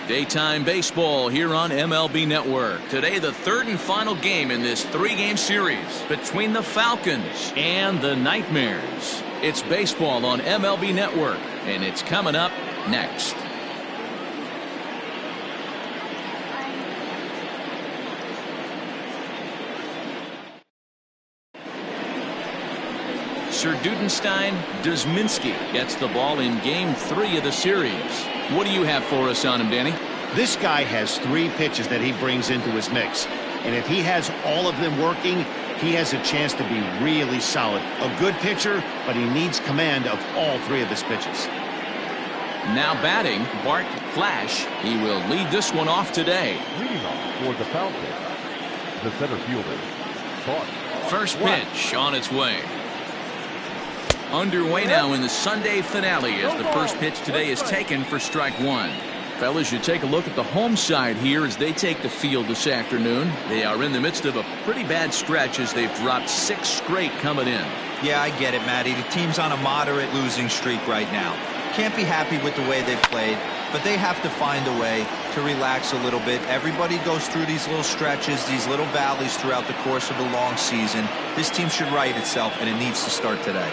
Daytime baseball here on MLB Network. Today, the third and final game in this three-game series between the Falcons and the Nightmares. It's baseball on MLB Network, and it's coming up next. Sir Dudenstein Dusminski gets the ball in game 3 of the series. What do you have for us on him, Danny? This guy has 3 pitches that he brings into his mix. And if he has all of them working, he has a chance to be really solid. A good pitcher, but he needs command of all 3 of his pitches. Now batting, Bart Flash. He will lead this one off today. Leading off for the Falcons, the center fielder, Bart. First pitch on its way. Underway now in the Sunday finale as the first pitch today is taken for strike 1. Fellas, you take a look at the home side here as they take the field this afternoon. They are in the midst of a pretty bad stretch as they've dropped 6 straight coming in. Yeah, I get it, Matty. The team's on a moderate losing streak right now. Can't be happy with the way they've played, but they have to find a way to relax a little bit. Everybody goes through these little stretches, these little valleys throughout the course of the long season. This team should right itself, and it needs to start today.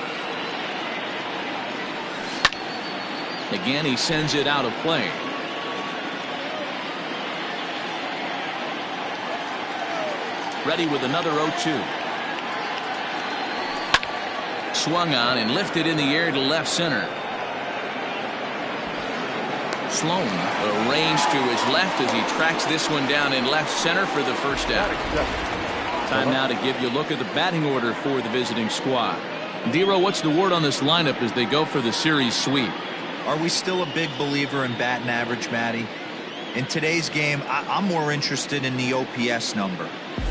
Again, he sends it out of play. Ready with another 0-2. Swung on and lifted in the air to left center. Sloan arranged to his left as he tracks this one down in left center for the first out. Time now to give you a look at the batting order for the visiting squad. Dero, what's the word on this lineup as they go for the series sweep? Are we still a big believer in batting average, Matty? In today's game, I'm more interested in the OPS number.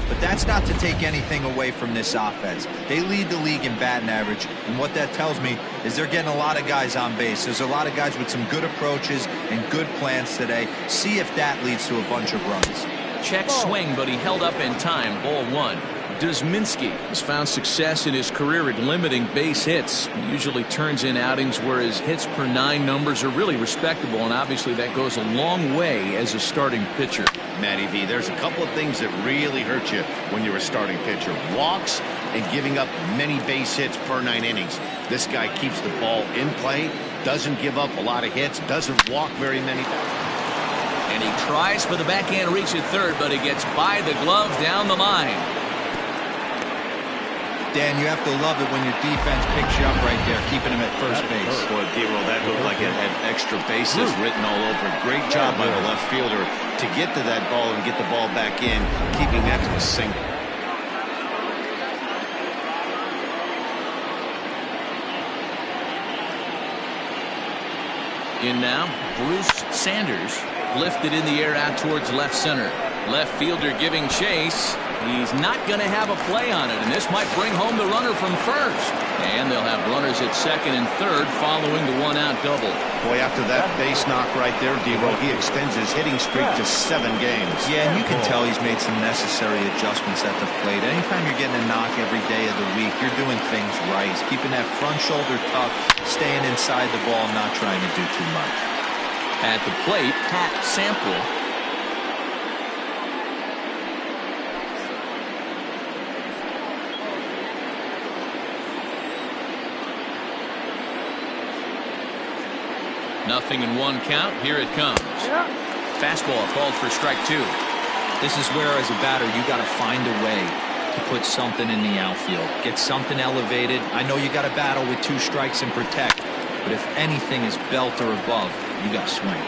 But that's not to take anything away from this offense. They lead the league in batting average, and what that tells me is they're getting a lot of guys on base. There's a lot of guys with some good approaches and good plans today. See if that leads to a bunch of runs. Check swing, but he held up in time. Ball 1. Dusminski has found success in his career at limiting base hits. He usually turns in outings where his hits per 9 numbers are really respectable, and obviously that goes a long way as a starting pitcher. Matty V, there's a couple of things that really hurt you when you're a starting pitcher. Walks and giving up many base hits per 9 innings. This guy keeps the ball in play, doesn't give up a lot of hits, doesn't walk very many. And he tries for the backhand reach at third, but he gets by the glove down the line. Dan, you have to love it when your defense picks you up right there, keeping him at first base. Boy, Dero, that looked like it had extra bases written all over. Great job by the left fielder to get to that ball and get the ball back in, keeping that to a single. In now, Bruce Sanders lifted in the air out towards left center. Left fielder giving chase. He's not going to have a play on it, and this might bring home the runner from first. And they'll have runners at second and third following the 1-out double. Boy, after that base knock right there, Dero, he extends his hitting streak to 7 games. Yeah, and you can tell he's made some necessary adjustments at the plate. Anytime you're getting a knock every day of the week, you're doing things right. He's keeping that front shoulder tough, staying inside the ball, not trying to do too much. At the plate, Pat Sample. Nothing in 1 count. Here it comes. Fastball called for strike 2. This is where, as a batter, you got to find a way to put something in the outfield. Get something elevated. I know you got to battle with 2 strikes and protect, but if anything is belt or above, you got to swing.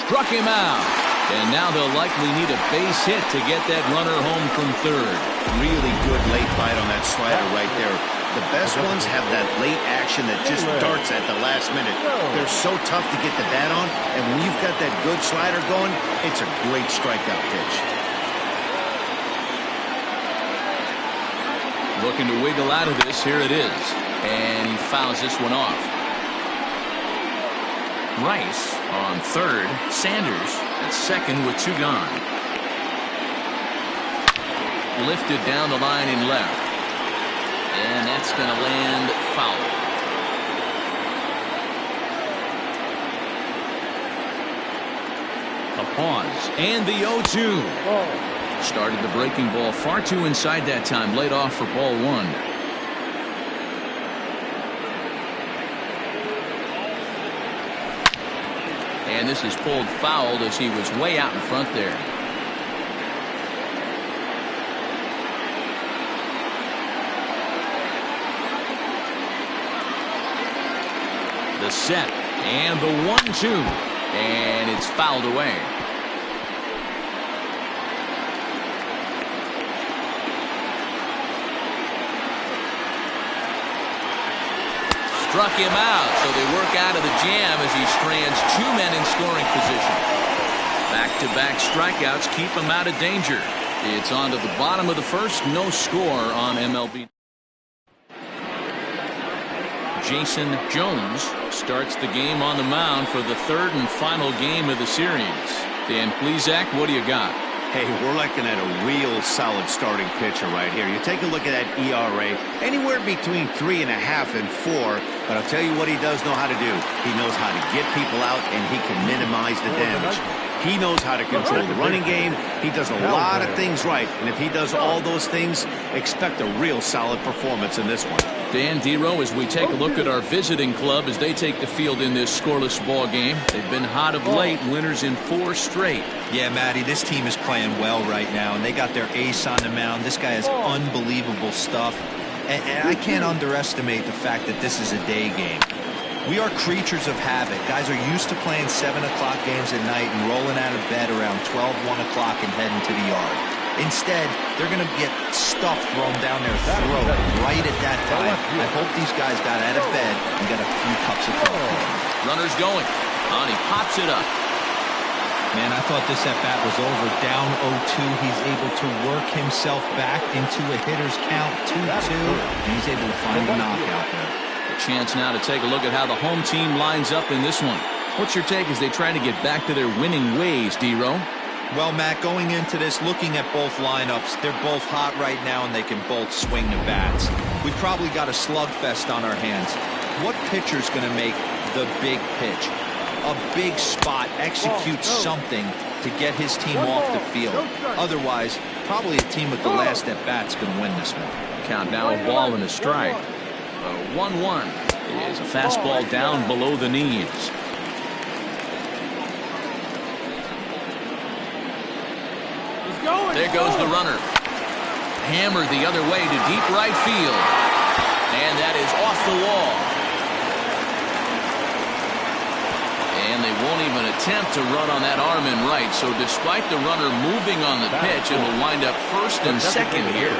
Struck him out. And now they'll likely need a base hit to get that runner home from third. Really good late bite on that slider right there. The best ones have that late action that just darts at the last minute. They're so tough to get the bat on, and when you've got that good slider going, it's a great strikeout pitch. Looking to wiggle out of this. Here it is. And he fouls this one off. Rice on third. Sanders at second with 2 gone. lifted down the line in left. And that's going to land foul. A pause and the 0-2. Started the breaking ball far too inside that time. Laid off for ball one. And this is pulled fouled as he was way out in front there. The set and the 1-2. And it's fouled away. Struck him out, so they work out of the jam as he strands two men in scoring position. Back-to-back strikeouts keep him out of danger. It's on to the bottom of the first. No score on MLB. Jason Jones starts the game on the mound for the third and final game of the series. Dan Plesac, what do you got? Hey, we're looking at a real solid starting pitcher right here. You take a look at that ERA, anywhere between 3.5 and 4. But I'll tell you what he does know how to do. He knows how to get people out, and he can minimize the damage. He knows how to control the running game. He does a lot of things right. And if he does all those things, expect a real solid performance in this one. Dan Dero, as we take a look at our visiting club as they take the field in this scoreless ball game. They've been hot of late, winners in 4 straight. Yeah, Matty, this team is playing well right now, and they got their ace on the mound. This guy has unbelievable stuff, and I can't underestimate the fact that this is a day game. We are creatures of habit. Guys are used to playing 7 o'clock games at night and rolling out of bed around 12, 1 o'clock and heading to the yard. Instead, they're going to get stuff thrown down their throat right at that time. I hope these guys got out of bed and got a few cups of coffee. Runners going. On, he pops it up. Man, I thought this at-bat was over. Down 0-2. He's able to work himself back into a hitter's count, 2-2, and he's able to find a knockout there. A chance now to take a look at how the home team lines up in this one. What's your take as they try to get back to their winning ways, Dero? Well, Matt, going into this, looking at both lineups, they're both hot right now and they can both swing the bats. We probably got a slugfest on our hands. What pitcher's going to make the big pitch? A big spot, execute something to get his team off the field. Otherwise, probably a team with the last at bat's going to win this one. Count now, a ball and a strike. 1-1 is a fastball down below the knees. There goes the runner. Hammered the other way to deep right field. And that is off the wall. And they won't even attempt to run on that arm in right. So despite the runner moving on the pitch, it will wind up first and second here.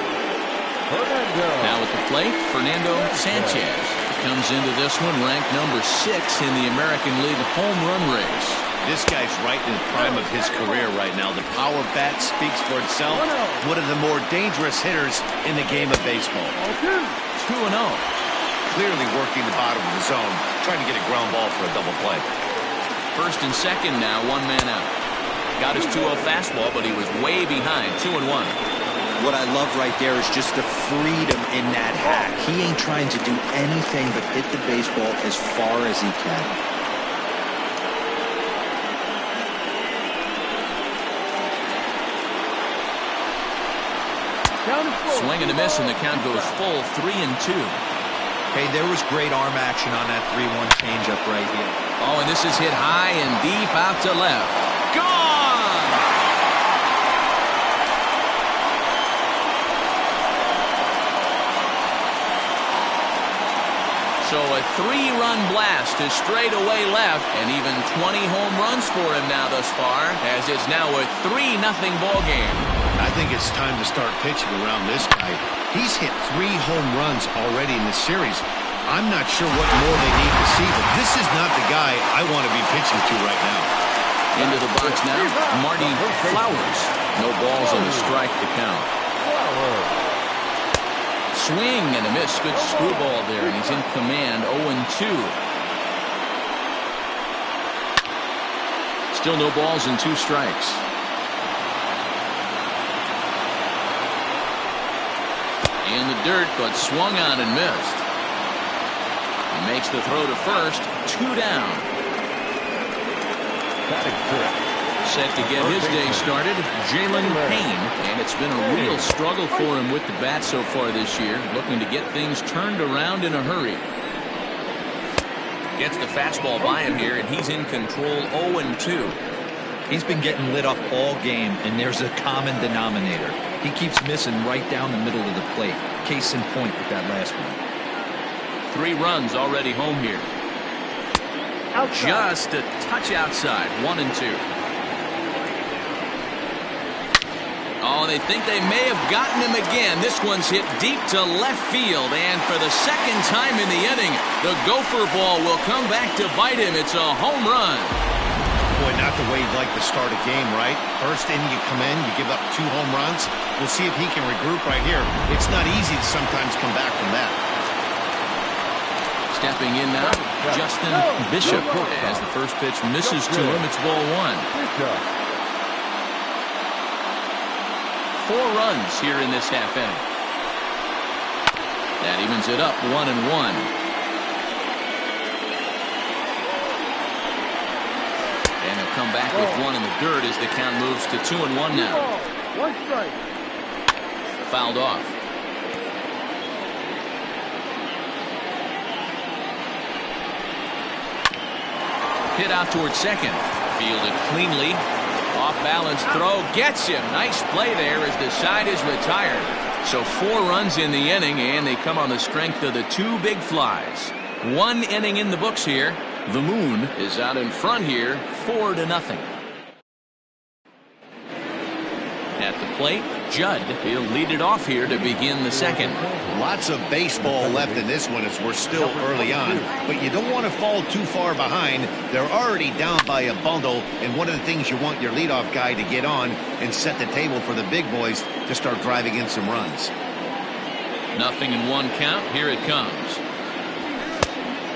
Now at the plate, Fernando Sanchez. He comes into this one ranked number 6 in the American League home run race. This guy's right in the prime of his career right now. The power bat speaks for itself. One of the more dangerous hitters in the game of baseball. 2-0. Clearly working the bottom of the zone, trying to get a ground ball for a double play. First and second now, 1 man out. Got his 2-0 fastball, but he was way behind. 2-1. What I love right there is just the freedom in that hack. He ain't trying to do anything but hit the baseball as far as he can. Swing and a miss, and the count goes full 3-2. Hey, there was great arm action on that 3-1 changeup right here. Oh, and this is hit high and deep out to left. Gone! So a 3-run blast to straightaway left, and even 20 home runs for him now thus far, as it's now a 3-0 ball game. I think it's time to start pitching around this guy. He's hit 3 home runs already in this series. I'm not sure what more they need to see, but this is not the guy I want to be pitching to right now. Into the box now, Marty Flowers. No balls and a strike to count. Swing and a miss. Good screwball there, and he's in command. 0-2. Still no balls and 2 strikes. In the dirt, but swung on and missed. He makes the throw to first. 2 down. Set to get his day started, Jalen Payne, and it's been a real struggle for him with the bat so far this year, looking to get things turned around in a hurry. Gets the fastball by him here, and he's in control. 0-2. He's been getting lit up all game, and there's a common denominator. He keeps missing right down the middle of the plate. Case in point with that last one. 3 runs already home here. Outside. Just a touch outside. 1-2. Oh, they think they may have gotten him again. This one's hit deep to left field, and for the second time in the inning, the gopher ball will come back to bite him. It's a home run. Boy, not the way you'd like to start a game, right? First inning, you come in, you give up 2 home runs. We'll see if he can regroup right here. It's not easy to sometimes come back from that. Stepping in now, Justin Bishop, as the first pitch misses to him. It's ball 1. 4 runs here in this half inning. That evens it up 1-1. And he'll come back with 1 in the dirt as the count moves to 2-1 now. 1 strike. Fouled off. Hit out towards second. Fielded cleanly. Off balance throw gets him. Nice play there as the side is retired. So 4 runs in the inning, and they come on the strength of the 2 big flies. 1 inning in the books here. The Moon is out in front here, 4-0. At the plate, Judd. He'll lead it off here to begin the second. Lots of baseball left in this one as we're still early on, but you don't want to fall too far behind. They're already down by a bundle, and one of the things you want your leadoff guy to get on and set the table for the big boys to start driving in some runs. 0-1 count. Here it comes.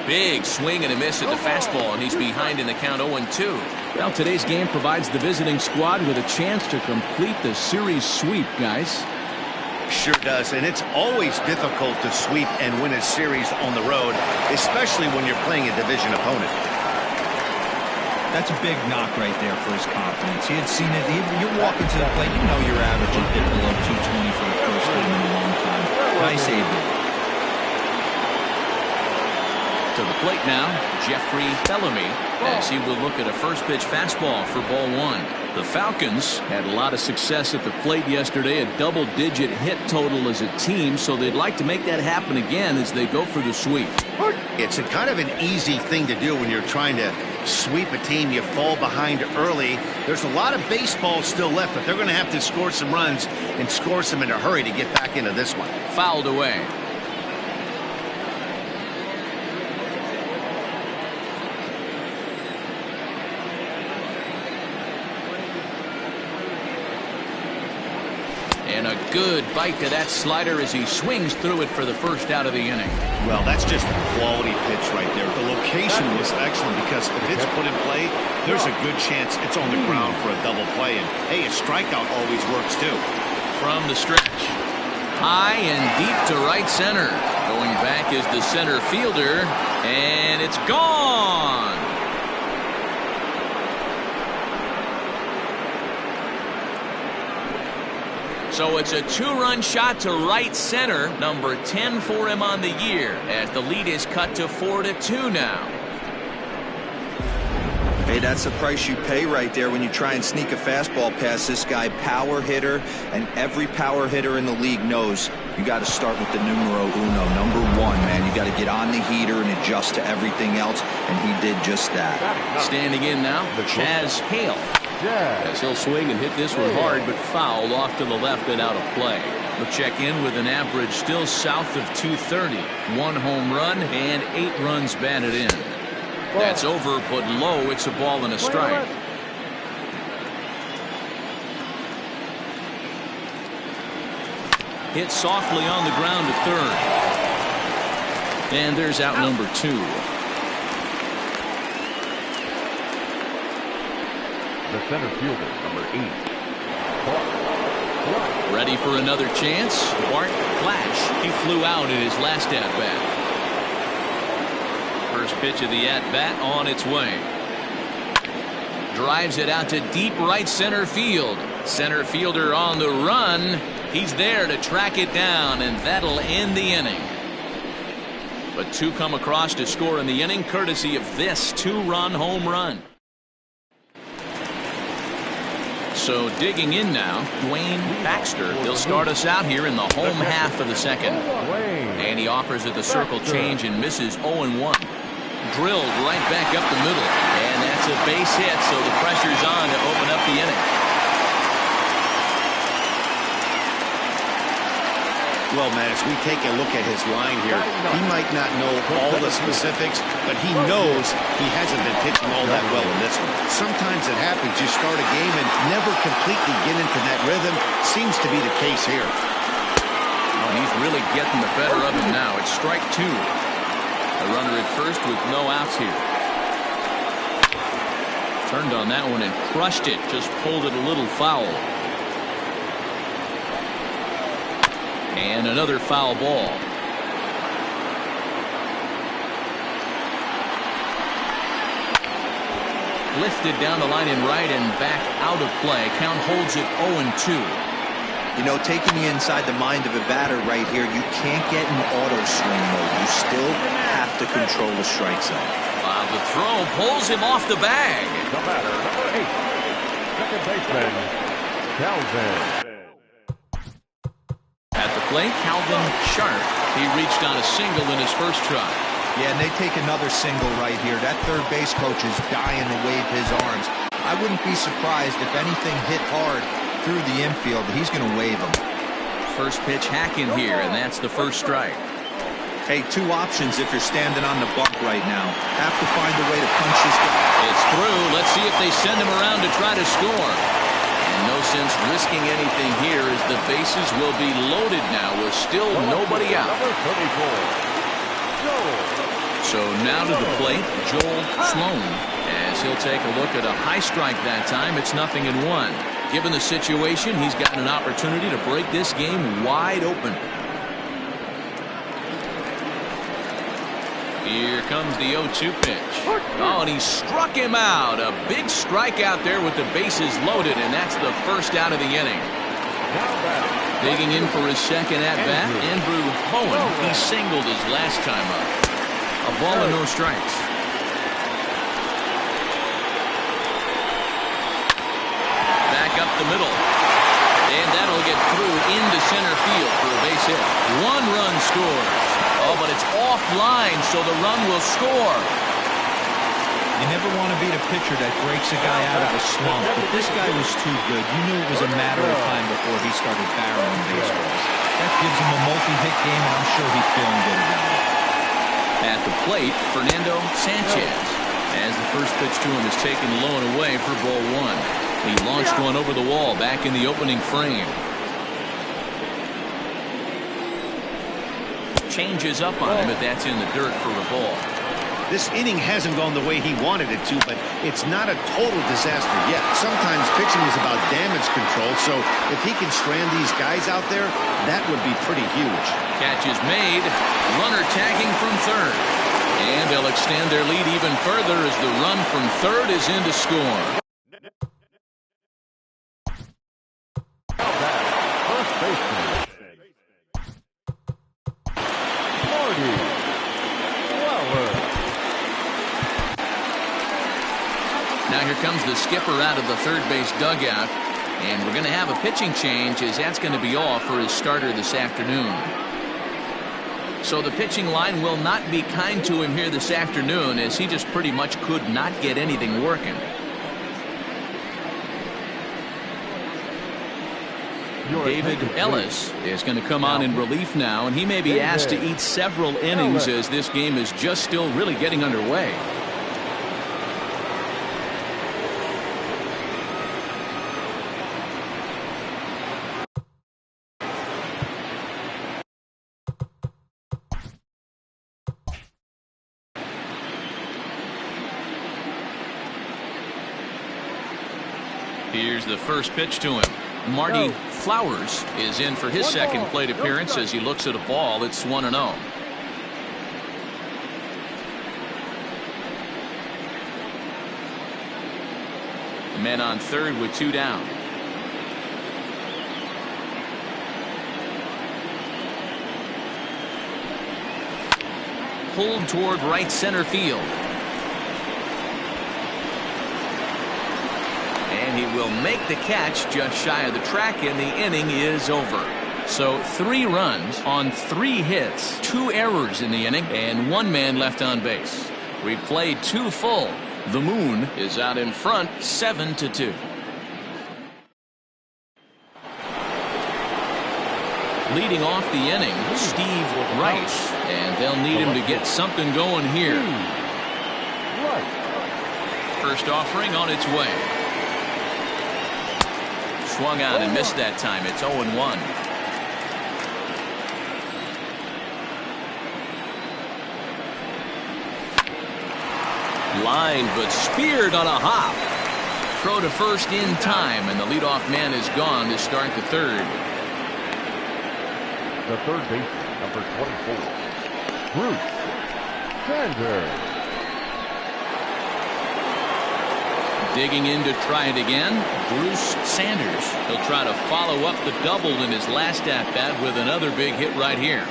Big swing and a miss at the fastball, and he's behind in the count. 0-2. Well, today's game provides the visiting squad with a chance to complete the series sweep, guys. Sure does, and it's always difficult to sweep and win a series on the road, especially when you're playing a division opponent. That's a big knock right there for his confidence. He had seen it. You're walking to the plate. You know you're averaging hit below 220 for the first time in a long time. Nice aim. To the plate now, Jeffrey Bellamy, as he will look at a first pitch fastball for ball 1. The Falcons had a lot of success at the plate yesterday, a double-digit hit total as a team, so they'd like to make that happen again as they go for the sweep. It's a kind of an easy thing to do when you're trying to sweep a team. You fall behind early. There's a lot of baseball still left, but they're going to have to score some runs and score some in a hurry to get back into this one. Fouled away. And a good bite to that slider as he swings through it for the first out of the inning. Well, that's just a quality pitch right there. The location was excellent because if it's put in play, there's a good chance it's on the ground for a double play. And, hey, a strikeout always works, too. From the stretch. High and deep to right center. Going back is the center fielder, and it's gone. So it's a 2-run shot to right center, number 10 for him on the year, as the lead is cut to 4-2 now. Hey, that's the price you pay right there when you try and sneak a fastball past this guy. Power hitter, and every power hitter in the league knows you got to start with the numero uno, number 1, man. You got to get on the heater and adjust to everything else, and he did just that. Standing in now, Chaz Hale. As he'll swing and hit this one hard, but fouled off to the left and out of play. We'll check in with an average still south of 230. 1 home run and 8 runs batted in. That's over, but low. It's a ball and a strike. Hit softly on the ground to third. And there's out number 2. The center fielder, number 8. Ready for another chance. Bart Flash. He flew out in his last at-bat. First pitch of the at-bat on its way. Drives it out to deep right center field. Center fielder on the run. He's there to track it down, and that'll end the inning. But two come across to score in the inning, courtesy of this two-run home run. So digging in now, Dwayne Baxter. He'll start us out here in the home half of the second. And he offers it the circle change and misses 0-1. Drilled right back up the middle. And that's a base hit, so the pressure's on to open up the inning. Well, Matt, as we take a look at his line here, he might not know all the specifics, but he knows he hasn't been pitching all that well in this one. Sometimes it happens. You start a game and never completely get into that rhythm. Seems to be the case here. Oh, he's really getting the better of him now. It's strike two. A runner at first with no outs here. Turned on that one and crushed it. Just pulled it a little foul. And another foul ball. Lifted down the line in right and back out of play. Count holds it 0-2. You know, taking you inside the mind of a batter right here, you can't get in auto swing mode. You still have to control the strike zone. The throw pulls him off the bag. The batter, number 8, second baseman, Calvin. At the plate, Calvin Sharp. He reached on a single in his first try. Yeah, and they take another single right here. That third base coach is dying to wave his arms. I wouldn't be surprised if anything hit hard through the infield. He's going to wave them. First pitch hacking here, and that's the first strike. Hey, two options if you're standing on the bump right now. Have to find a way to punch this guy. It's through. Let's see if they send him around to try to score. And no sense risking anything here as the bases will be loaded now with still nobody out. So now to the plate, Joel Sloan, as he'll take a look at a high strike that time. It's 0-1. Given the situation, he's got an opportunity to break this game wide open. Here comes the 0-2 pitch. Oh, and he struck him out. A big strikeout there with the bases loaded, and that's the first out of the inning. Digging in for his second at-bat, Andrew Bowen. He singled his last time up. A ball and no strikes. Back up the middle. And that'll get through into center field for a base hit. One run scores. Oh, but it's offline, so the run will score. You never want to beat a pitcher that breaks a guy out of a slump, but this guy was too good. You knew it was a matter of time before he started barreling baseballs. That gives him a multi-hit game, and I'm sure he's feeling good about it. At the plate, Fernando Sanchez. As the first pitch to him is taken low and away for ball one. He launched one over the wall back in the opening frame. Changes up on him, but that's in the dirt for a ball. This inning hasn't gone the way he wanted it to, but it's not a total disaster yet. Sometimes pitching is about damage control, so if he can strand these guys out there, that would be pretty huge. Catch is made. Runner tagging from third. And they'll extend their lead even further as the run from third is in to score. First baseman, Now here comes the skipper out of the third base dugout, and we're going to have a pitching change as that's going to be off for his starter this afternoon. So the pitching line will not be kind to him here this afternoon, as he just pretty much could not get anything working. David Ellis is going to come on in relief now, and he may be asked to eat several innings as this game is just still really getting underway. Here's the first pitch to him. Marty Flowers is in for his second plate appearance as he looks at a ball. It's 1-0. Men on third with 2 down. Pulled toward right center field. And he will make the catch just shy of the track, and the inning is over. So 3 runs on 3 hits, 2 errors in the inning, and 1 man left on base. We played 2 full. The Moon is out in front 7-2. Leading off the inning, Steve Rice, and they'll need him to get something going here. First offering on its way. Swung on and missed that time. It's 0-1. Lined but speared on a hop. Throw to first in time, and the leadoff man is gone to start the third. The third baseman, number 24, Bruce Sanders. Digging in to try it again, Bruce Sanders. He'll try to follow up the double in his last at-bat with another big hit right here.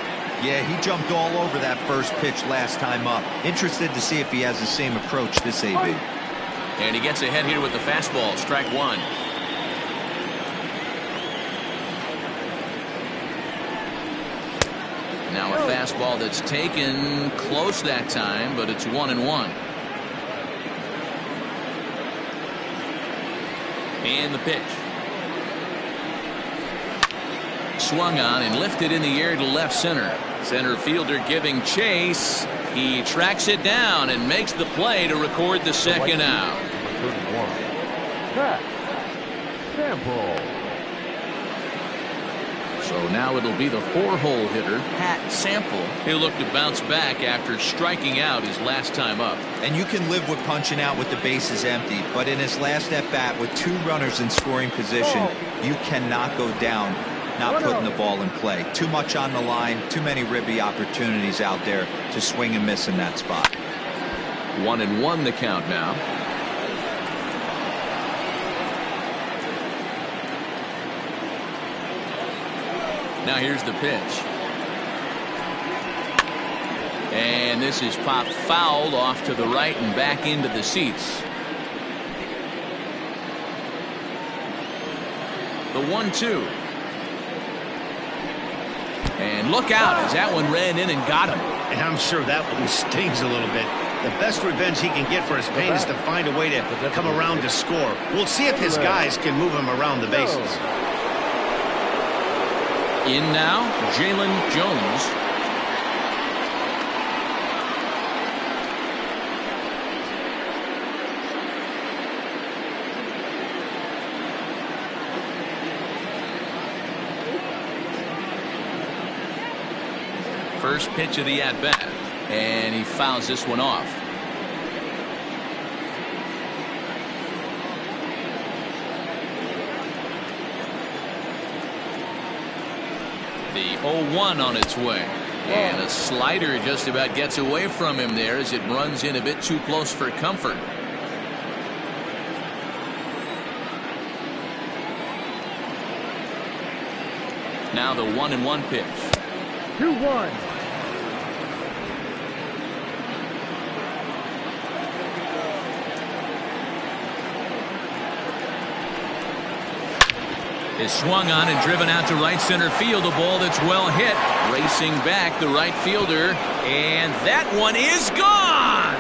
Yeah, he jumped all over that first pitch last time up. Interested to see if he has the same approach this AB. And he gets ahead here with the fastball. Strike 1. Now a fastball that's taken close that time, but it's 1-1. And the pitch. Swung on and lifted in the air to left center. Center fielder giving chase. He tracks it down and makes the play to record the second out. 31. Pat Sample. So now it'll be the 4-hole hitter, Pat Sample. He'll look to bounce back after striking out his last time up. And you can live with punching out with the bases empty, but in his last at bat with 2 runners in scoring position, you cannot go down not putting the ball in play. Too much on the line, too many ribby opportunities out there to swing and miss in that spot. 1-1 the count now. Now here's the pitch. And this is popped foul off to the right and back into the seats. The 1-2. And look out as that one ran in and got him. And I'm sure that one stings a little bit. The best revenge he can get for his pain is to find a way to come around to score. We'll see if his guys can move him around the bases. In now, Jalen Jones. First pitch of the at-bat, and he fouls this one off. The 0-1 on its way. And a slider just about gets away from him there as it runs in a bit too close for comfort. Now the 1-1 pitch. 2-1. Is swung on and driven out to right center field. A ball that's well hit. Racing back the right fielder. And that one is gone.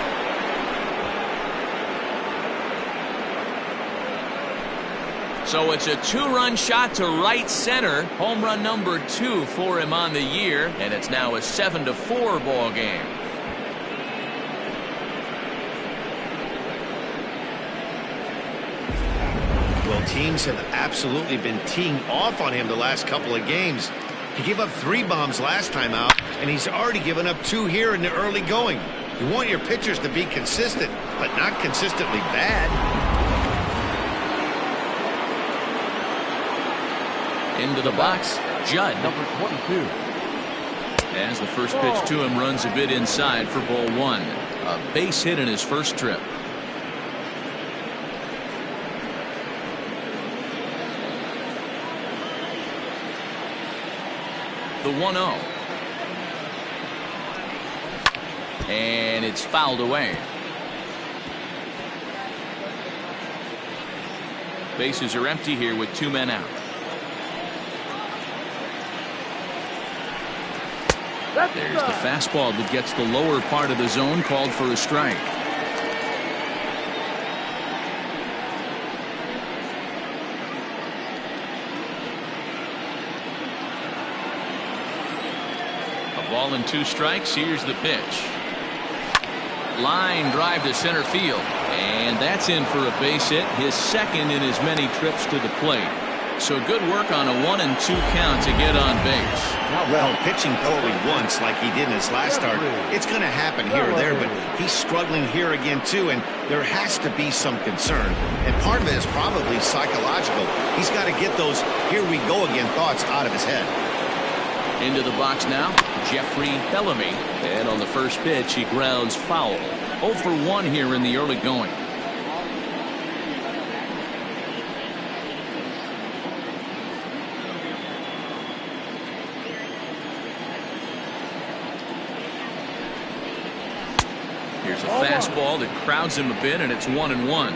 So it's a 2-run shot to right center. Home run number 2 for him on the year. And it's now a 7-4 ball game. Well, teams have absolutely been teeing off on him the last couple of games. He gave up 3 bombs last time out, and he's already given up 2 here in the early going. You want your pitchers to be consistent, but not consistently bad. Into the box, Judd. Number 22. As the first pitch to him runs a bit inside for ball one. A base hit in his first trip. The 1-0. And it's fouled away. Bases are empty here with 2 men out. There's the fastball that gets the lower part of the zone, called for a strike. A ball and 2 strikes. Here's the pitch. Line drive to center field, and that's in for a base hit, his second in as many trips to the plate. So good work on a 1-2 count to get on base. Well, pitching poorly once like he did in his last start, it's going to happen here or there, but he's struggling here again too, and there has to be some concern. And part of it is probably psychological. He's got to get those here we go again thoughts out of his head. Into the box now, Jeffrey Bellamy. And on the first pitch, he grounds foul. 0 for 1 here in the early going. Here's a fastball that crowds him a bit, and it's 1-1.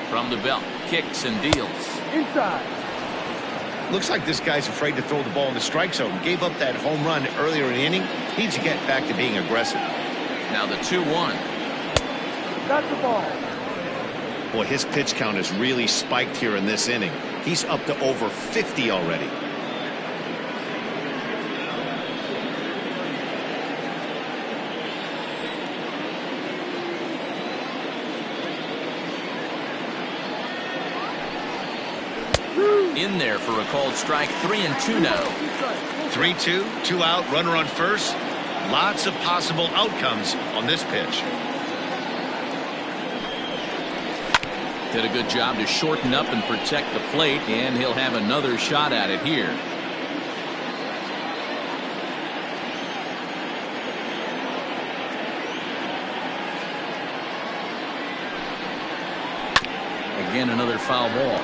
From the belt, kicks and deals. Inside. Looks like this guy's afraid to throw the ball in the strike zone. Gave up that home run earlier in the inning. Needs to get back to being aggressive. Now the 2-1. That's the ball. Boy, his pitch count has really spiked here in this inning. He's up to over 50 already. In there for a called strike. 3-2 now. 3-2, 2 out, runner on first. Lots of possible outcomes on this pitch. Did a good job to shorten up and protect the plate, and he'll have another shot at it here. Again, another foul ball.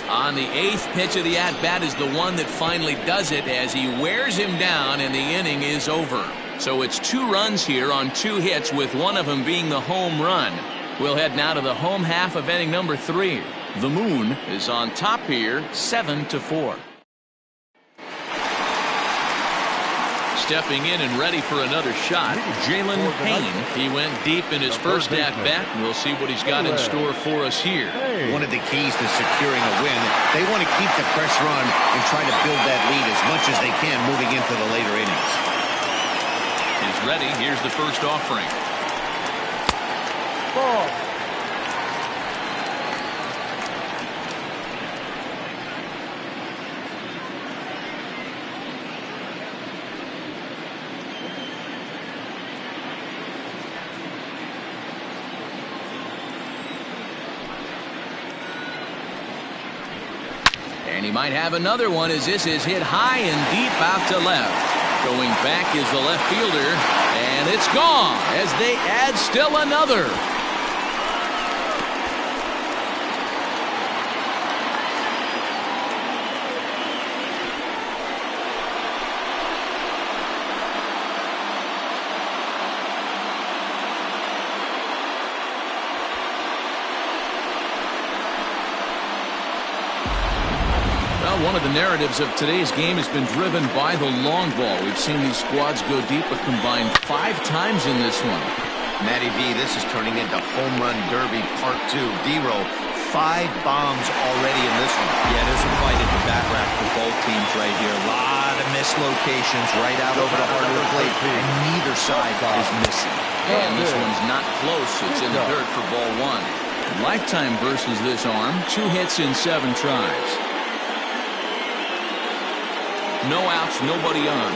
On the 8th pitch of the at-bat is the one that finally does it as he wears him down, and the inning is over. So it's 2 runs here on 2 hits, with one of them being the home run. We'll head now to the home half of inning number 3. The Moon is on top here, 7-4. Stepping in and ready for another shot, Jalen Payne. He went deep in his first at-bat, and we'll see what he's got in store for us here. One of the keys to securing a win, they want to keep the pressure on and try to build that lead as much as they can moving into the later innings. Is ready. Here's the first offering. Ball. And he might have another one, as this is hit high and deep out to left. Going back is the left fielder, and it's gone as they add still another. One of the narratives of today's game has been driven by the long ball. We've seen these squads go deep a combined 5 times in this one. Matty V, this is turning into Home Run Derby Part 2. D-Row, 5 bombs already in this one. Yeah, there's a fight at the back rack for both teams right here. A lot of mislocations right out over the heart of the plate, and neither side is missing. And this one's not close. It's in the dirt for ball 1. Lifetime versus this arm. 2 hits in 7 tries. No outs, nobody on.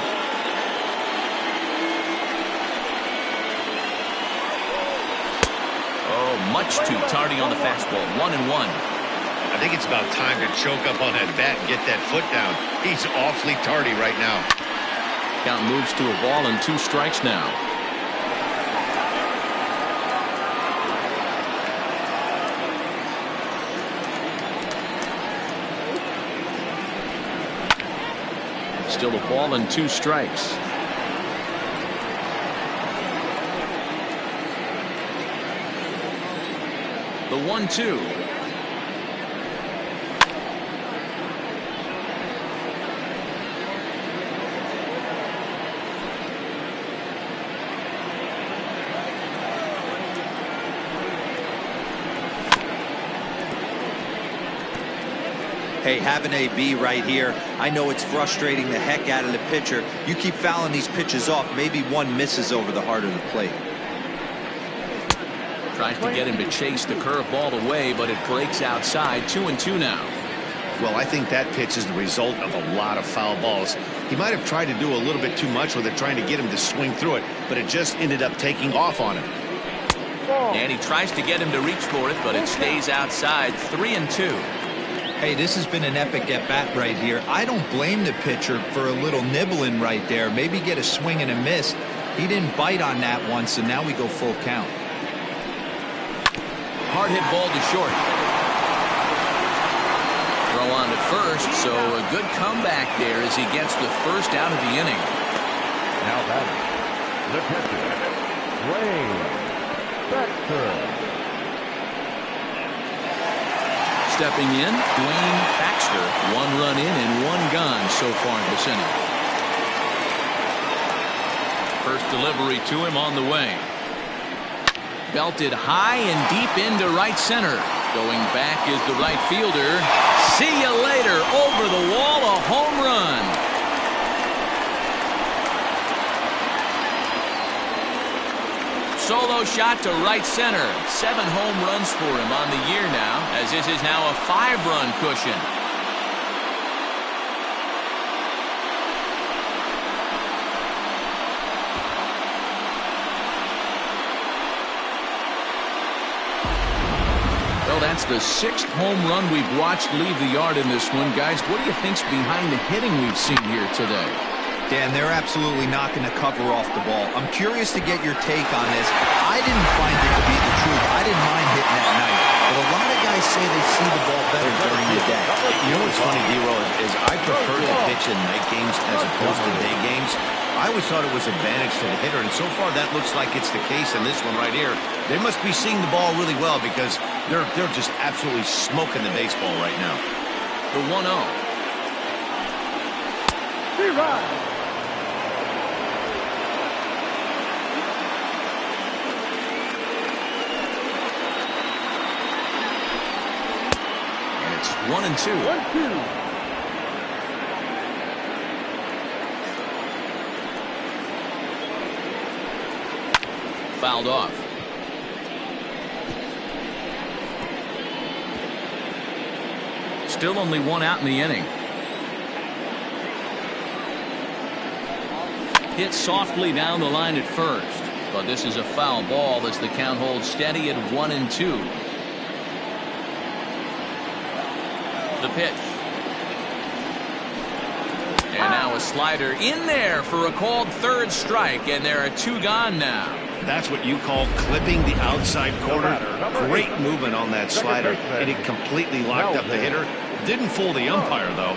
Oh, much too tardy on the fastball. 1-1. I think it's about time to choke up on that bat and get that foot down. He's awfully tardy right now. Count moves to a ball and 2 strikes now. Still a ball and 2 strikes. The 1-2. Hey, have an AB right here. I know it's frustrating the heck out of the pitcher. You keep fouling these pitches off, maybe one misses over the heart of the plate. Tries to get him to chase the curveball away, but it breaks outside. 2-2 now. Well, I think that pitch is the result of a lot of foul balls. He might have tried to do a little bit too much with it, trying to get him to swing through it, but it just ended up taking off on him. And he tries to get him to reach for it, but it stays outside. 3-2. Hey, this has been an epic at-bat right here. I don't blame the pitcher for a little nibbling right there. Maybe get a swing and a miss. He didn't bite on that one, so now we go full count. Hard hit ball to short. Throw on at first, so a good comeback there as he gets the first out of the inning. Now batting, the pitcher, Wayne Baxter. Stepping in, Dwayne Baxter. 1 run in and 1 gone so far this inning. First delivery to him on the way. Belted high and deep into right center. Going back is the right fielder. See you later. Over the wall, a home run. Solo shot to right center. 7 home runs for him on the year now, as this is now a 5-run cushion. Well, that's the 6th home run we've watched leave the yard in this one. Guys, what do you think's behind the hitting we've seen here today? Dan, they're absolutely not going to cover off the ball. I'm curious to get your take on this. I didn't find it to be the truth. I didn't mind hitting at night. But a lot of guys say they see the ball better during the day. You know what's funny, D-Roll, is I prefer to pitch in night games as opposed to day games. I always thought it was advantage to the hitter, and so far that looks like it's the case in this one right here. They must be seeing the ball really well because they're just absolutely smoking the baseball right now. The 1-0. And it's 1-2. Fouled off. Still only 1 out in the inning. Hit softly down the line at first, but this is a foul ball as the count holds steady at 1-2. The pitch. And now a slider in there for a called 3rd strike, and there are 2 gone now. That's what you call clipping the outside corner. Great movement on that slider, and it completely locked up the hitter. Didn't fool the umpire, though.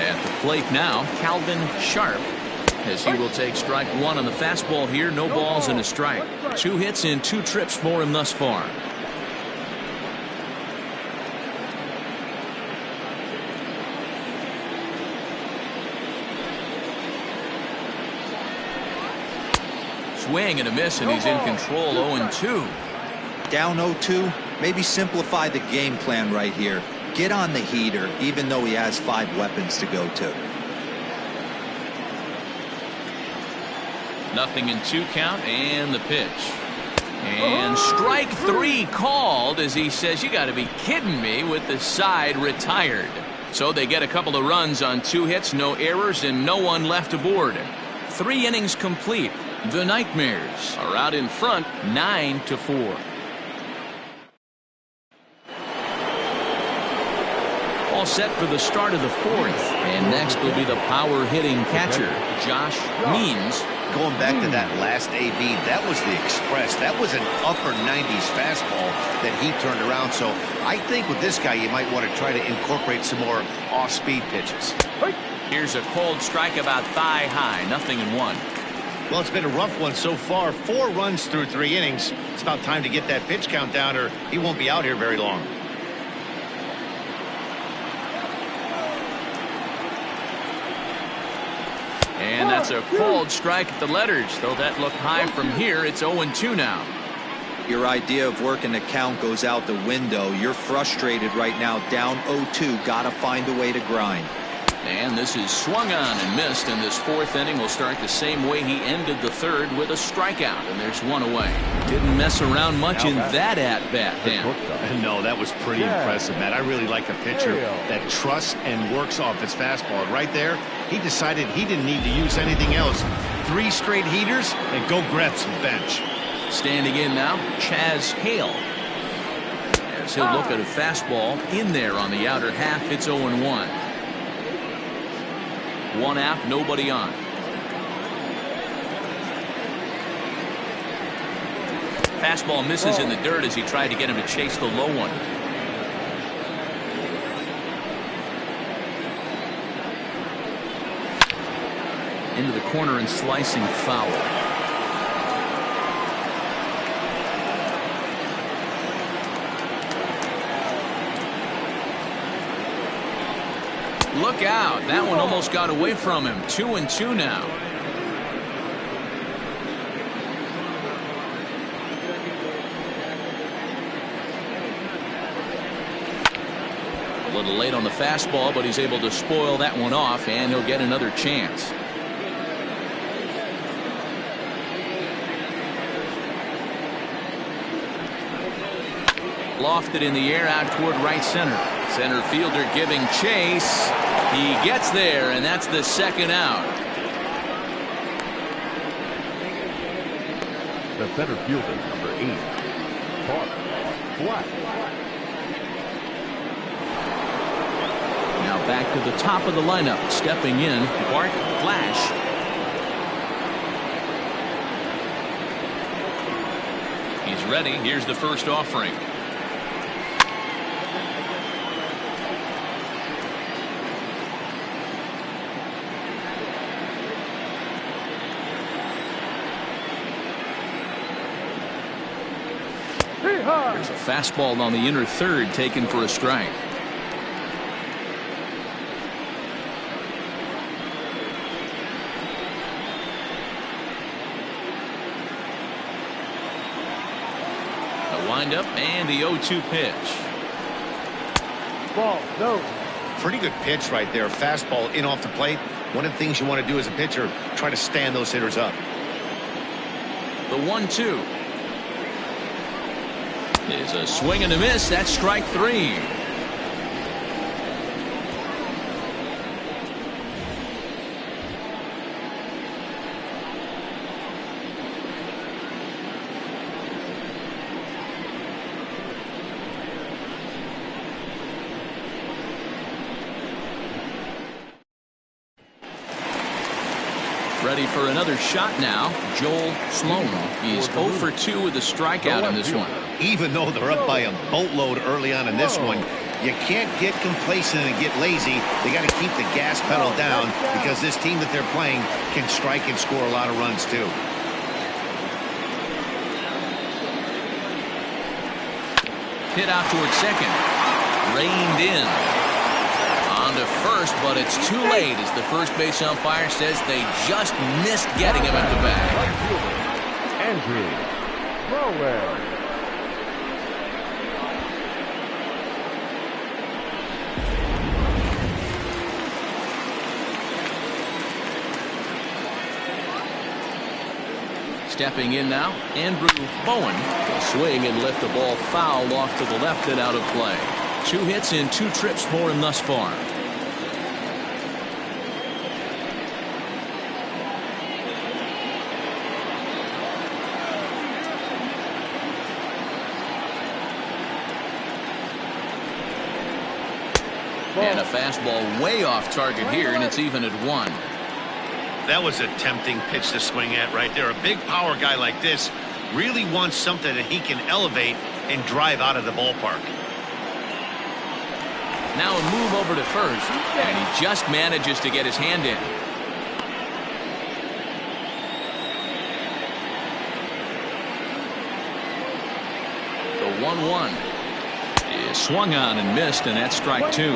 At the plate now, Calvin Sharp, as he will take strike 1 on the fastball here. No balls and a strike. 2 hits in 2 trips for him thus far. Swing and a miss, and he's in control. 0-2. Down 0-2, maybe simplify the game plan right here. Get on the heater, even though he has 5 weapons to go to. 0-2 count, and the pitch. And strike 3 called as he says, you got to be kidding me, with the side retired. So they get a couple of runs on 2 hits, no errors, and no one left aboard. 3 innings complete. The Nightmares are out in front 9-4. All set for the start of the 4th. And next will be the power hitting catcher, Josh Means. Going back to that last AB, that was the express. That was an upper 90s fastball that he turned around. So I think with this guy, you might want to try to incorporate some more off-speed pitches. Here's a cold strike about thigh high, 0-1. Well, it's been a rough one so far. 4 runs through 3 innings. It's about time to get that pitch count down, or he won't be out here very long. And that's a cold strike at the letters. Though that looked high from here, it's 0-2 now. Your idea of working the count goes out the window. You're frustrated right now, down 0-2. Got to find a way to grind. And this is swung on and missed, and this 4th inning will start the same way he ended the 3rd, with a strikeout, and there's 1 away. Didn't mess around much in that at-bat, Dan. No, that was pretty impressive, Matt. I really like a pitcher that trusts and works off his fastball. And right there, he decided he didn't need to use anything else. 3 straight heaters, and go grab some bench. Standing in now, Chaz Hale. As he'll look at a fastball in there on the outer half, it's 0-1. 1 out, nobody on. Fastball misses in the dirt as he tried to get him to chase the low one. Into the corner and slicing foul. Look out. That one almost got away from him. 2-2 now. A little late on the fastball, but he's able to spoil that one off, and he'll get another chance. Lofted in the air out toward right center. Center fielder giving chase. He gets there, and that's the 2nd out. The center fielder, number 8, Bart Flash. Now back to the top of the lineup. Stepping in, Bart Flash. He's ready. Here's the first offering. There's a fastball on the inner 3rd taken for a strike. The windup and the 0-2 pitch. Ball, no. Pretty good pitch right there. Fastball in off the plate. One of the things you want to do as a pitcher, try to stand those hitters up. The 1-2. Is a swing and a miss. That's strike 3. Ready for another shot now. Joel Sloan. He's 0 for 2 with a strikeout in this one. Even though they're up by a boatload early on in this one, you can't get complacent and get lazy. They got to keep the gas pedal down, because this team that they're playing can strike and score a lot of runs too. Hit out towards second. Reined in. On to first, but it's too late as the first base umpire says they just missed getting him at the bag. Andrew Rowan. Stepping in now, Andrew Bowen will swing and lift the ball foul off to the left and out of play. 2 hits in 2 trips for him thus far. And a fastball way off target here, and it's even at 1. That was a tempting pitch to swing at right there. A big power guy like this really wants something that he can elevate and drive out of the ballpark. Now a move over to first, and he just manages to get his hand in. The 1-1 is swung on and missed, and that's strike 2.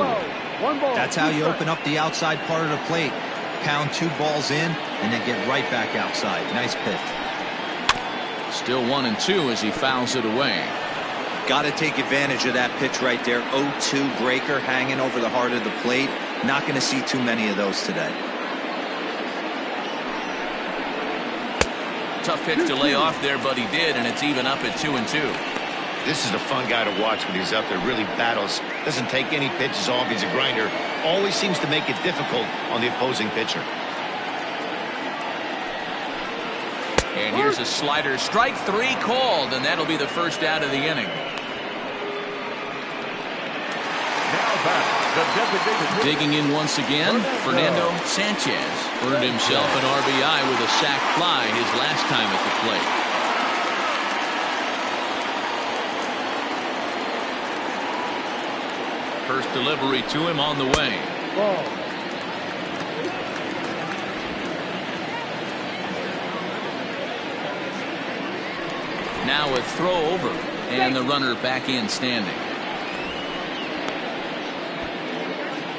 That's how you open up the outside part of the plate. Pound 2 balls in and then get right back outside. Nice pitch. Still 1-2 as he fouls it away. Got to take advantage of that pitch right there. 0-2 breaker hanging over the heart of the plate. Not going to see too many of those today. Tough pitch to lay off there, but he did, and it's even up at 2-2. This is a fun guy to watch when he's out there. Really battles. Doesn't take any pitches off. He's a grinder. Always seems to make it difficult on the opposing pitcher. And here's a slider. Strike 3 called, and that'll be the first out of the inning. Digging in once again, Fernando Sanchez earned himself an RBI with a sac fly his last time at the plate. First delivery to him on the way. Now a throw over, and the runner back in standing.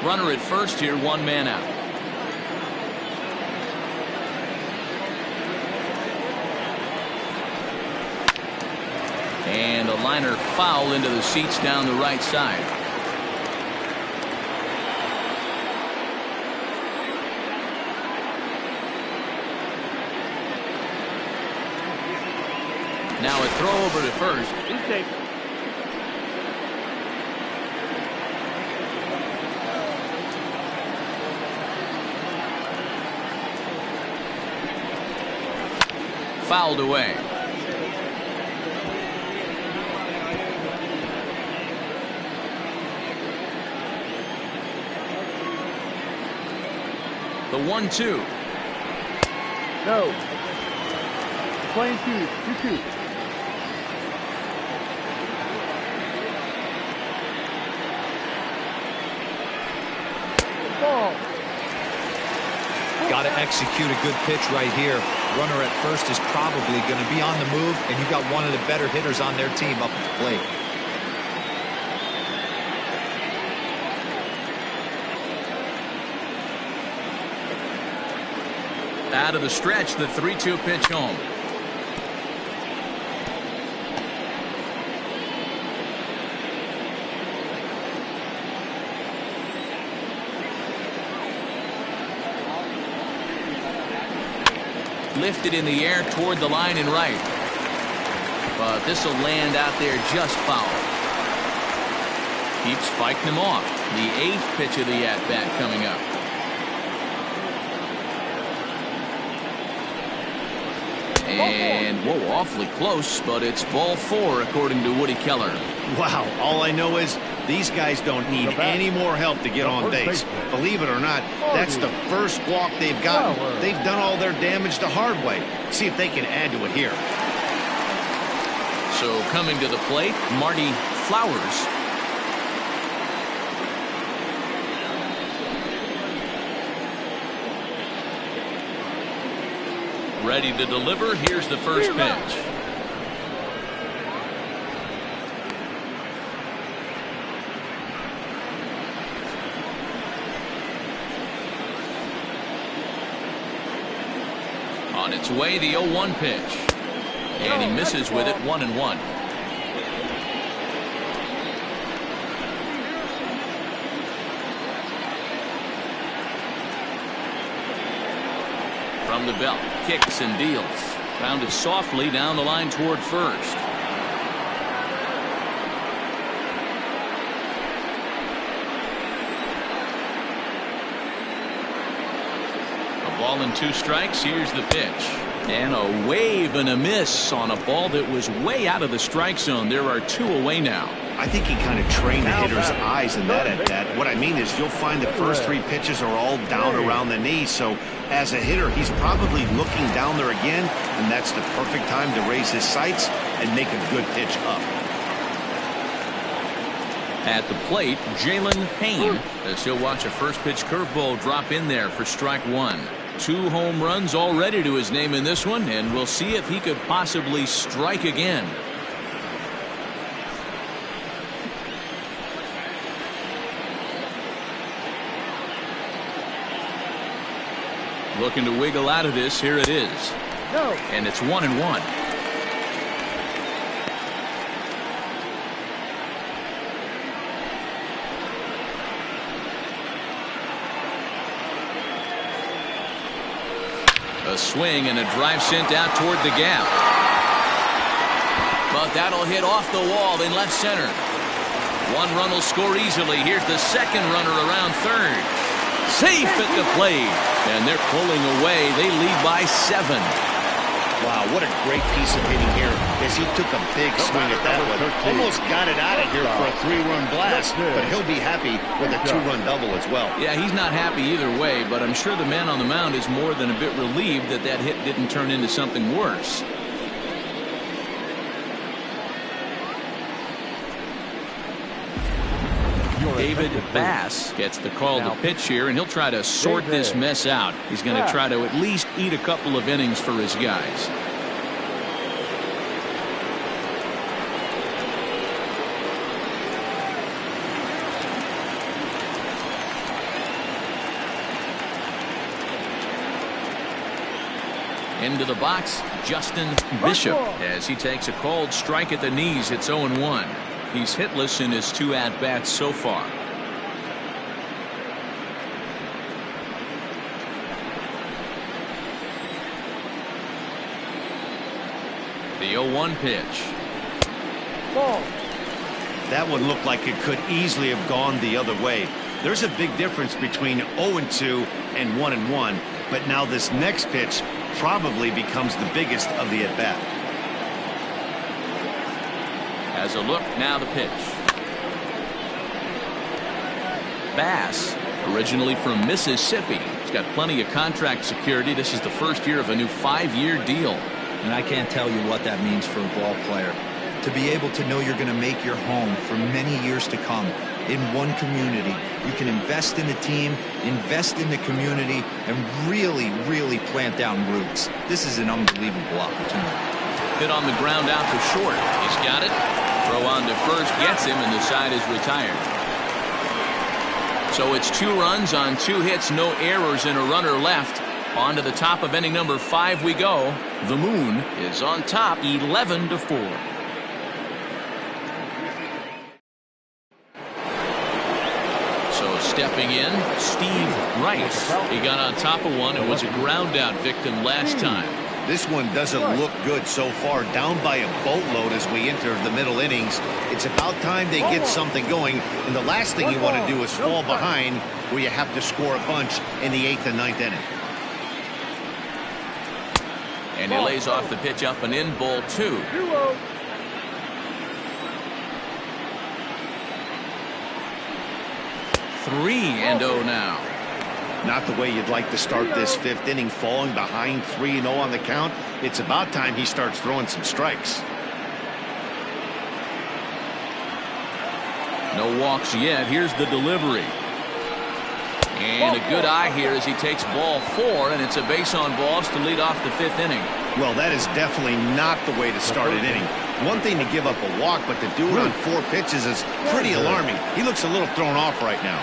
Runner at first here, 1 man out. And a liner foul into the seats down the right side. Now a throw over to first. Fouled away. The 1-2. No. Playing 2-2. Got to execute a good pitch right here. Runner at first is probably going to be on the move, and you got one of the better hitters on their team up at the plate. Out of the stretch, the 3-2 pitch home. Lifted in the air toward the line and right. But this will land out there just foul. Keeps fighting him off. The 8th pitch of the at-bat coming up. And, whoa, awfully close, but it's ball 4 according to Woody Keller. Wow, all I know is these guys don't need any more help to get on base. Believe it or not, that's the first walk they've gotten. They've done all their damage the hard way. See if they can add to it here. So coming to the plate, Marty Flowers. Ready to deliver. Here's the first pitch. On its way, the 0-1 pitch. And he misses with it, 1-1. From the belt, kicks and deals. Grounded softly down the line toward first. A ball and 2 strikes. Here's the pitch. And a wave and a miss on a ball that was way out of the strike zone. There are 2 away now. I think he kind of trained the hitter's eyes in that at bat. What I mean is you'll find the first 3 pitches are all down around the knee. So as a hitter, he's probably looking down there again, and that's the perfect time to raise his sights and make a good pitch up. At the plate, Jalen Payne, as he'll watch a first pitch curveball drop in there for strike 1. 2 home runs already to his name in this one, and we'll see if he could possibly strike again. Looking to wiggle out of this. Here it is. And it's 1-1. A swing and a drive sent out toward the gap. But that'll hit off the wall in left center. 1 run will score easily. Here's the second runner around third. Safe at the plate. And they're pulling away. They lead by 7. Wow, what a great piece of hitting here as he took a big swing at that one. Almost got it out of here for a 3-run blast, but he'll be happy with a 2-run double as well. Yeah, he's not happy either way, but I'm sure the man on the mound is more than a bit relieved that that hit didn't turn into something worse. David Bass gets the call to pitch here, and he'll try to sort this mess out. He's going to try to at least eat a couple of innings for his guys. Into the box, Justin Bishop, as he takes a called strike at the knees. It's 0-1. He's hitless in his 2 at-bats so far. The 0-1 pitch. Ball. That one looked like it could easily have gone the other way. There's a big difference between 0-2 and 1-1, but now this next pitch probably becomes the biggest of the at-bat. As a look, now the pitch. Bass, originally from Mississippi. He's got plenty of contract security. This is the first year of a new 5-year deal. And I can't tell you what that means for a ball player. To be able to know you're going to make your home for many years to come in one community. You can invest in the team, invest in the community, and really, really plant down roots. This is an unbelievable opportunity. Hit on the ground out to short. He's got it. Throw on to first gets him, and the side is retired. So it's 2 runs on 2 hits, no errors, and a runner left. On to the top of inning number 5 we go. The Moon is on top, 11-4. So stepping in, Steve Rice. He got on top of one. It was a ground out victim last time. This one doesn't look good so far. Down by a boatload as we enter the middle innings. It's about time they get something going. And the last thing you want to do is fall behind where you have to score a bunch in the 8th and 9th inning. And he lays off the pitch up and in, ball 2. 3-0 now. Not the way you'd like to start this 5th inning, falling behind 3-0 on the count. It's about time he starts throwing some strikes. No walks yet. Here's the delivery. And a good eye here as he takes ball 4, and it's a base on balls to lead off the 5th inning. Well, that is definitely not the way to start an inning. One thing to give up a walk, but to do it on 4 pitches is pretty alarming. He looks a little thrown off right now.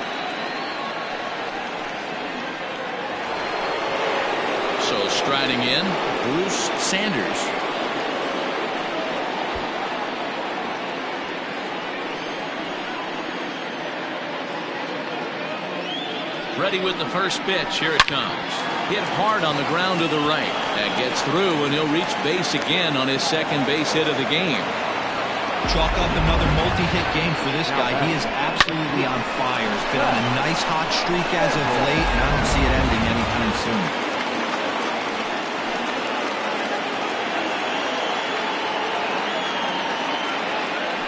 So striding in, Bruce Sanders. Ready with the first pitch. Here it comes. hit hard on the ground to the right. That gets through, and he'll reach base again on his second base hit of the game. Chalk up another multi-hit game for this guy. He is absolutely on fire. He's been on a nice hot streak as of late, and I don't see it ending anytime soon.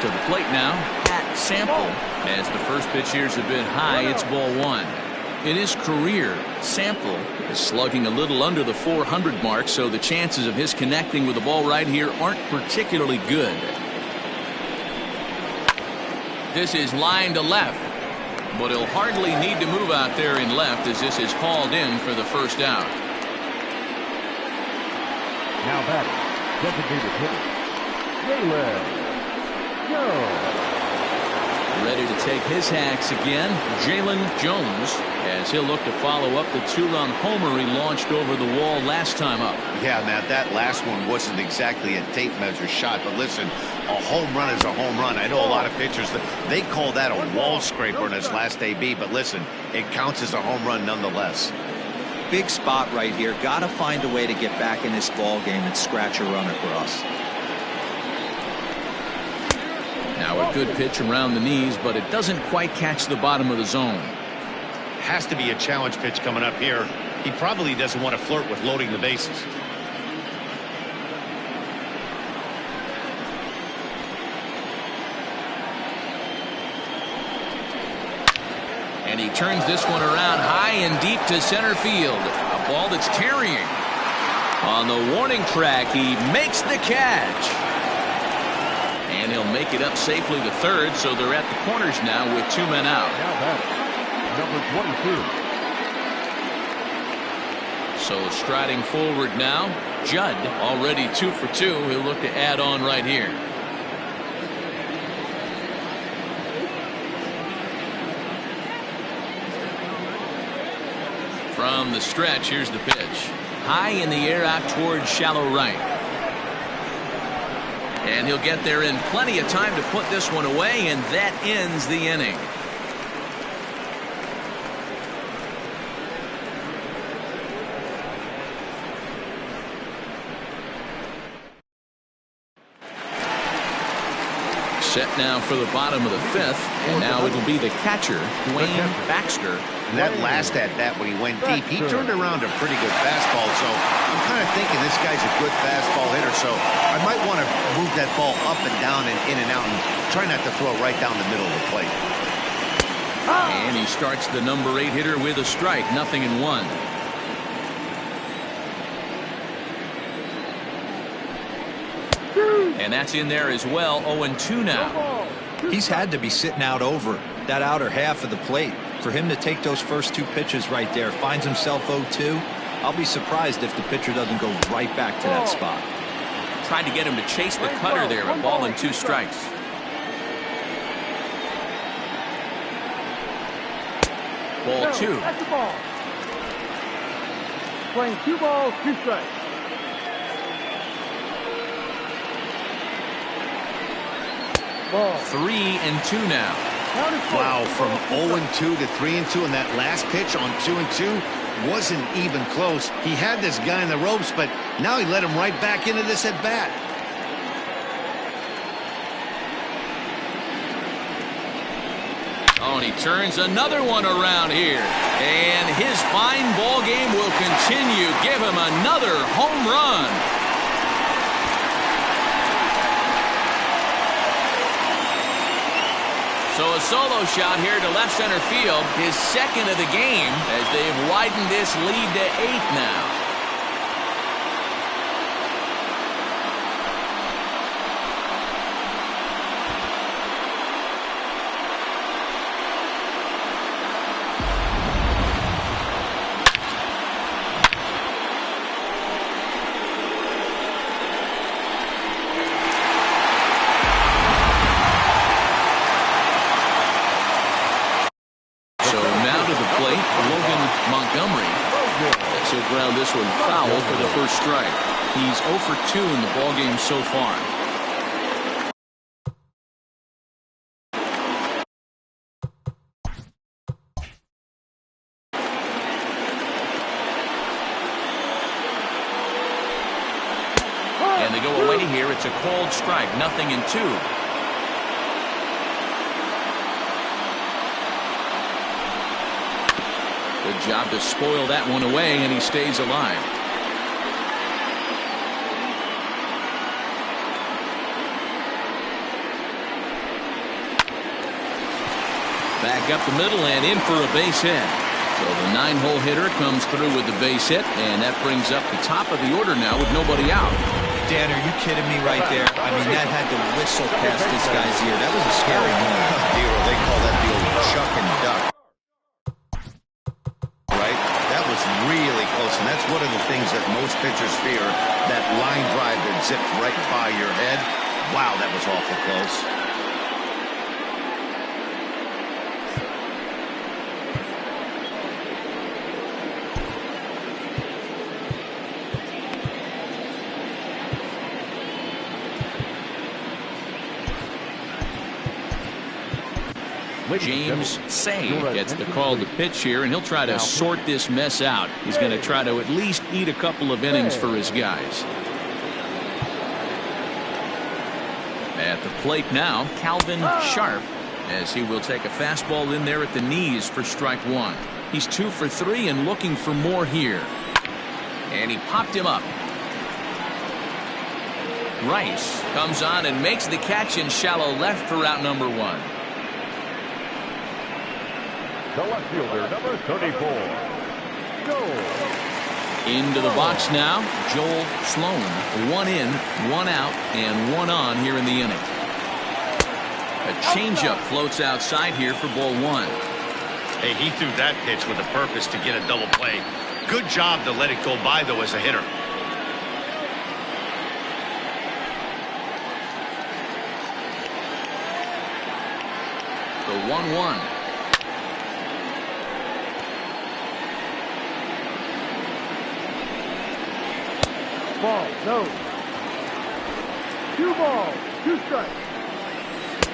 To the plate now, at Sample. As the first pitch here's a bit high, it's ball one. In his career, Sample is slugging a little under the 400 mark, so the chances of his connecting with the ball right here aren't particularly good. This is line to left, but he'll hardly need to move out there in left as this is hauled in for the first out. Now batting, designated hitter, Xanadu. Ready to take his hacks again, Jalen Jones, as he'll look to follow up the two-run homer he launched over the wall last time up. Yeah, Matt, that last one wasn't exactly a tape measure shot, but listen, a home run is a home run. I know a lot of pitchers, they call that a wall scraper in his last AB, but listen, it counts as a home run nonetheless. Big spot right here. Got to find a way to get back in this ball game and scratch a run across. Now a good pitch around the knees, but it doesn't quite catch the bottom of the zone. Has to be a challenge pitch coming up here. He probably doesn't want to flirt with loading the bases. And he turns this one around high and deep to center field. A ball that's tarrying. On the warning track, he makes the catch. And he'll make it up safely to third, so they're at the corners now with two men out. Now batting, number 22. So striding forward now, Judd already 2 for 2. He'll look to add on right here. From the stretch, here's the pitch. High in the air out towards shallow right. And he'll get there in plenty of time to put this one away, and that ends the inning. Set now for the bottom of the fifth, and now it'll be the catcher, Dwayne Baxter. And that last at-bat when he went deep, he turned around a pretty good fastball, so I'm kind of thinking this guy's a good fastball hitter, so I might want to move that ball up and down and in and out and try not to throw it right down the middle of the plate. And he starts the number 8 hitter with a strike, 0-1. And that's in there as well. 0-2 now. He's had to be sitting out over that outer half of the plate. For him to take those first 2 pitches right there, finds himself 0-2. I'll be surprised if the pitcher doesn't go right back to that spot. Tried to get him to chase the cutter there. A ball and 2 strikes. Ball 2. That's the ball. Playing 2 balls, 2 strikes. Ball. 3-2 now. Wow, from 0-2 to 3-2, and that last pitch on 2-2 wasn't even close. He had this guy in the ropes, but now he let him right back into this at bat. Oh, and he turns another one around here. And his fine ball game will continue. Give him another home run. So a solo shot here to left center field, his second of the game, as they've widened this lead to 8 now. He'll ground this one foul for the first strike. He's 0 for 2 in the ballgame so far. called strike. 0-2. Good job to spoil that one away, and he stays alive. Back up the middle and in for a base hit. So the 9-hole hitter comes through with the base hit, and that brings up the top of the order now with nobody out. Dan, are you kidding me right there? I mean, that had to whistle past this guy's ear. That was a scary moment. They call that the old chuck and duck. Right? That was really close, and that's one of the things that most pitchers fear, that line drive that zips right by your head. Wow, that was awful close. James Say gets the call to pitch here, and he'll try to sort this mess out. He's going to try to at least eat a couple of innings for his guys. At the plate now, Calvin Sharp, as he will take a fastball in there at the knees for strike one. He's 2 for 3 and looking for more here. And he popped him up. Rice comes on and makes the catch in shallow left for out number 1. The left fielder, number 34, Joel. Into the box now, Joel Sloan. 1 in, 1 out, and 1 on here in the inning. A changeup floats outside here for ball 1. Hey, he threw that pitch with a purpose to get a double play. Good job to let it go by, though, as a hitter. The 1-1. Ball, no. 2 balls, 2 strikes.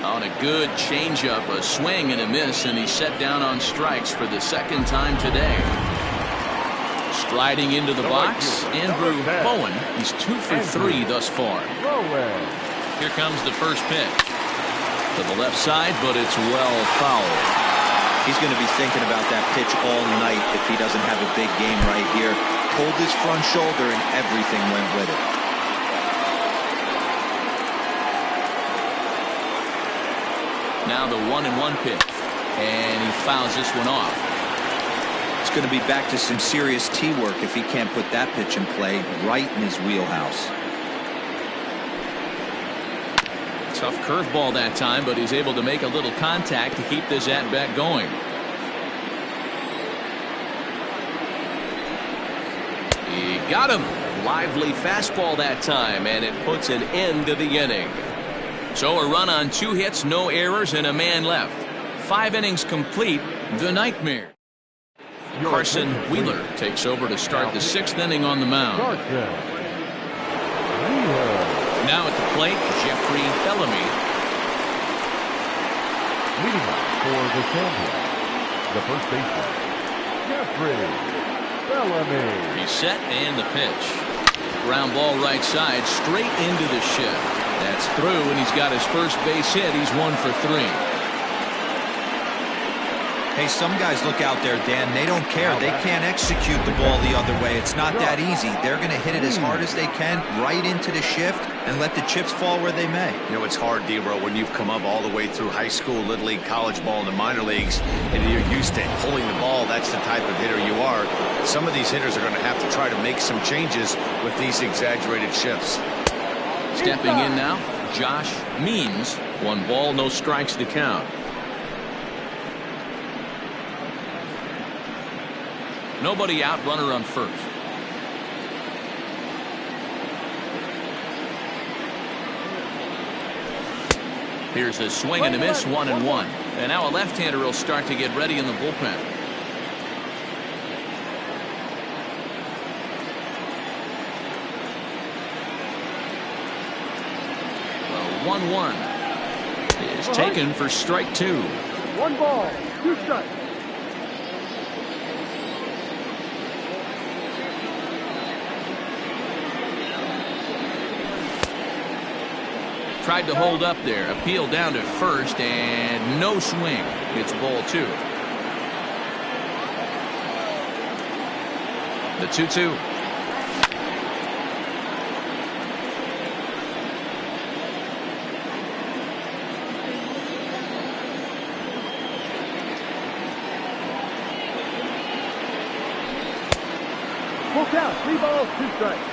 On a good changeup, a swing and a miss, and he's set down on strikes for the second time today. Striding into the box, Andrew Bowen. He's 2 for 3 thus far. Here comes the first pitch. To the left side, but it's well fouled. He's going to be thinking about that pitch all night if he doesn't have a big game right here. Pulled his front shoulder and everything went with it. Now the 1-1 pitch, and he fouls this one off. It's going to be back to some serious tee work if he can't put that pitch in play right in his wheelhouse. Tough curveball that time, but he's able to make a little contact to keep this at-bat going. He got him. Lively fastball that time, and it puts an end to the inning. So a run on 2 hits, no errors, and a man left. 5 innings complete. The nightmare. Carson Wheeler takes over to start the 6th inning on the mound. Now at the plate, Jeffrey Bellamy. Leading off for the Champions, the first baseman, Jeffrey Bellamy. He's set and the pitch. Ground ball right side, straight into the shift. That's through, and he's got his first base hit. He's 1 for 3. Hey, some guys look out there, Dan, they don't care. They can't execute the ball the other way. It's not that easy. They're going to hit it as hard as they can right into the shift and let the chips fall where they may. You know, it's hard, D-Row, when you've come up all the way through high school, little league, college ball, and the minor leagues, and you're used to pulling the ball. That's the type of hitter you are. Some of these hitters are going to have to try to make some changes with these exaggerated shifts. Stepping in now, Josh Means. 1 ball, no strikes to count. Nobody out, runner on first. Here's a swing and a miss, 1-1. And now a left-hander will start to get ready in the bullpen. The 1-1 is taken for strike 2. 1 ball, 2 strikes. tried to hold up there. Appeal down to first, and no swing. It's ball 2. The 2-2. Full count. 3 balls, 2 strikes.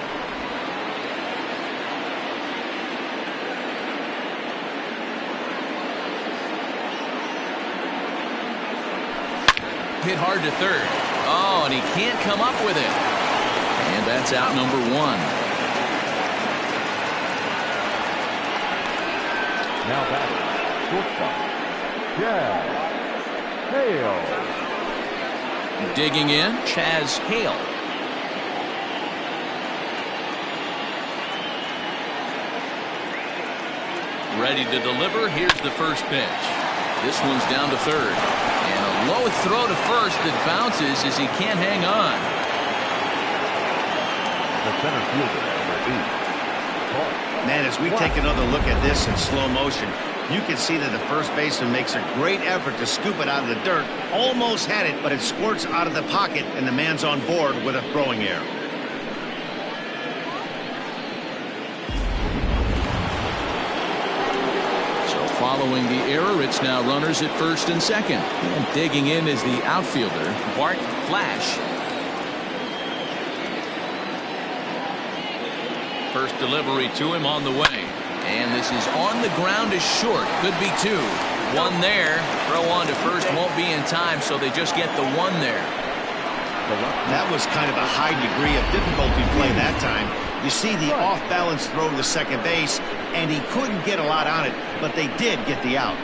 Hit hard to third. Oh, and he can't come up with it. And that's out number 1. Now batting, shortstop, Chaz Hale. Digging in, Chaz Hale. Ready to deliver. Here's the first pitch. This one's down to third. And a low throw to first that bounces as he can't hang on. The center fielder, number 8. Man, as we take another look at this in slow motion, you can see that the first baseman makes a great effort to scoop it out of the dirt. Almost had it, but it squirts out of the pocket, and the man's on board with a throwing error. Following the error, it's now runners at first and second. And digging in is the outfielder, Bart Flash. First delivery to him on the way. And this is on the ground is short. Could be 2. 1 there. Throw on to first won't be in time, so they just get the 1 there. That was kind of a high degree of difficulty play that time. You see the off-balance throw to second base, and he couldn't get a lot on it, but they did get the out.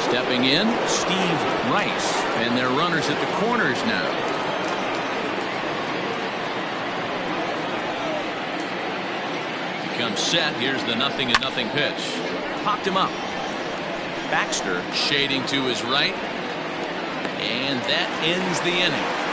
Stepping in, Steve Rice. And they're runners at the corners now. He comes set. Here's the 0-0 pitch. Popped him up. Baxter shading to his right. And that ends the inning.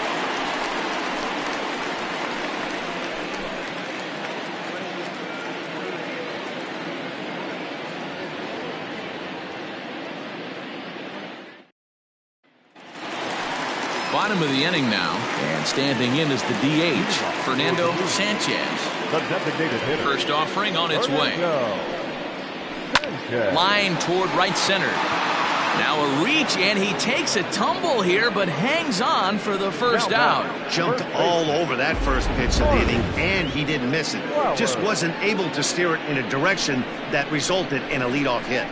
Bottom of the inning now, and standing in is the DH, Fernando Sanchez. The designated hitter. First offering on its way. Sanchez. Line toward right center. Now a reach, and he takes a tumble here, but hangs on for the first out. Jumped all over that first pitch of the inning, and he didn't miss it. Just wasn't able to steer it in a direction that resulted in a leadoff hit.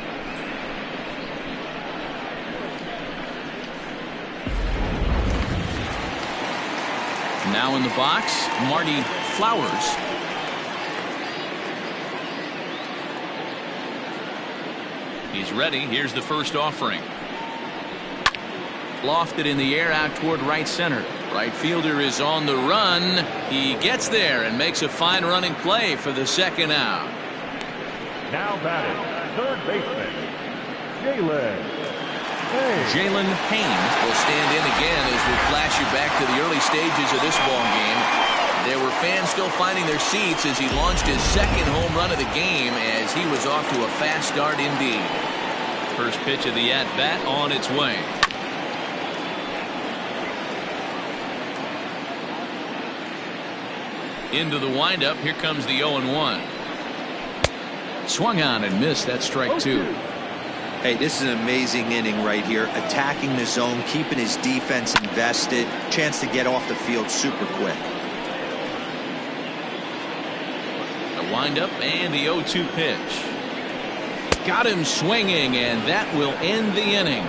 Now in the box, Marty Flowers. He's ready. Here's the first offering. Lofted in the air out toward right center. Right fielder is on the run. He gets there and makes a fine running play for the second out. Now batting, third baseman, Jalen Payne will stand in again as we flash you back to the early stages of this ball game. There were fans still finding their seats as he launched his second home run of the game as he was off to a fast start indeed. First pitch of the at-bat on its way. Into the windup. Here comes the 0-1. Swung on and missed. That's strike 2. Hey, this is an amazing inning right here. Attacking the zone, keeping his defense invested. Chance to get off the field super quick. The windup and the 0-2 pitch. Got him swinging, and that will end the inning.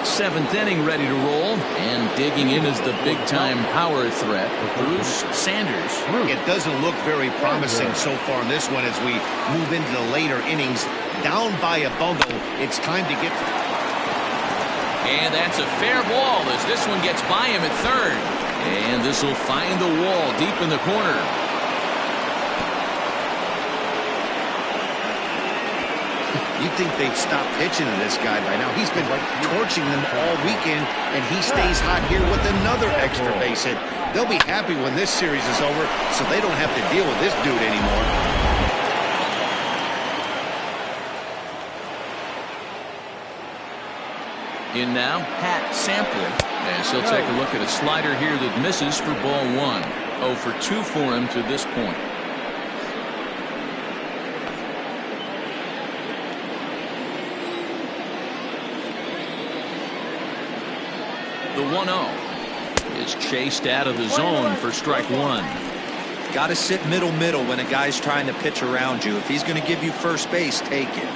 Seventh inning ready to roll, and digging in is the big-time power threat, Bruce Sanders. It doesn't look very promising so far in this one as we move into the later innings. Down by a bundle, it's time to get... And that's a fair ball as this one gets by him at third. And this will find the wall deep in the corner. You'd think they'd stop pitching to this guy by now. He's been torching them all weekend, and he stays hot here with another extra base hit. They'll be happy when this series is over, so they don't have to deal with this dude anymore. In now, Pat Sample, as he'll take a look at a slider here that misses for ball 1. 0 for 2 for him to this point. The 1-0 is chased out of the zone for strike 1. Got to sit middle when a guy's trying to pitch around you. If he's going to give you first base, take it.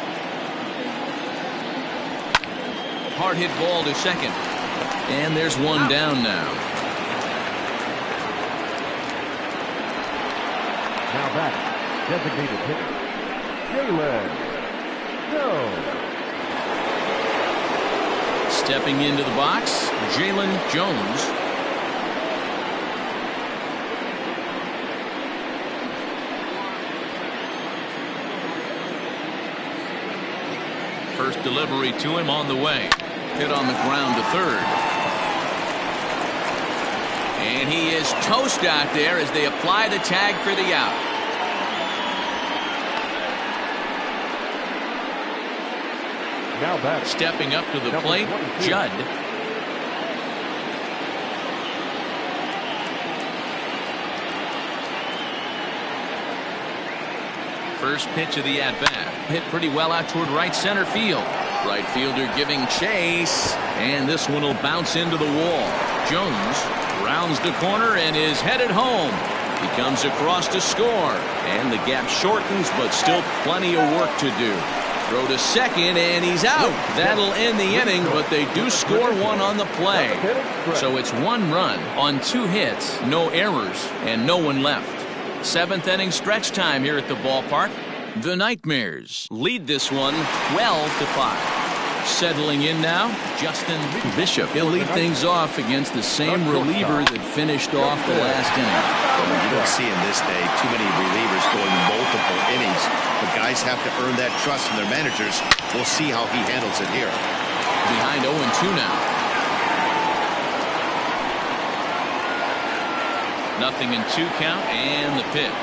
Hard hit ball to second. And there's one down now. Now back, designated hitter, Jalen Jones. Stepping into the box, Jalen Jones. First delivery to him on the way. Hit on the ground to third. And he is toast out there as they apply the tag for the out. Now back, Stepping up to the number plate, 22. Judd. First pitch of the at-bat. Hit pretty well out toward right center field. Right fielder giving chase. And this one will bounce into the wall. Jones rounds the corner and is headed home. He comes across to score. And the gap shortens, but still plenty of work to do. Throw to second, and he's out. That'll end the inning, but they do score one on the play. So it's 1 run on 2 hits, no errors, and no one left. 7th inning stretch time here at the ballpark. The Nightmares lead this one 12-5. Settling in now, Justin Bishop. He'll lead things off against the same reliever that finished off the last inning. You don't see in this day too many relievers going multiple innings. But guys have to earn that trust from their managers. We'll see how he handles it here. Behind 0-2 now. Nothing in 2 count, and the pitch.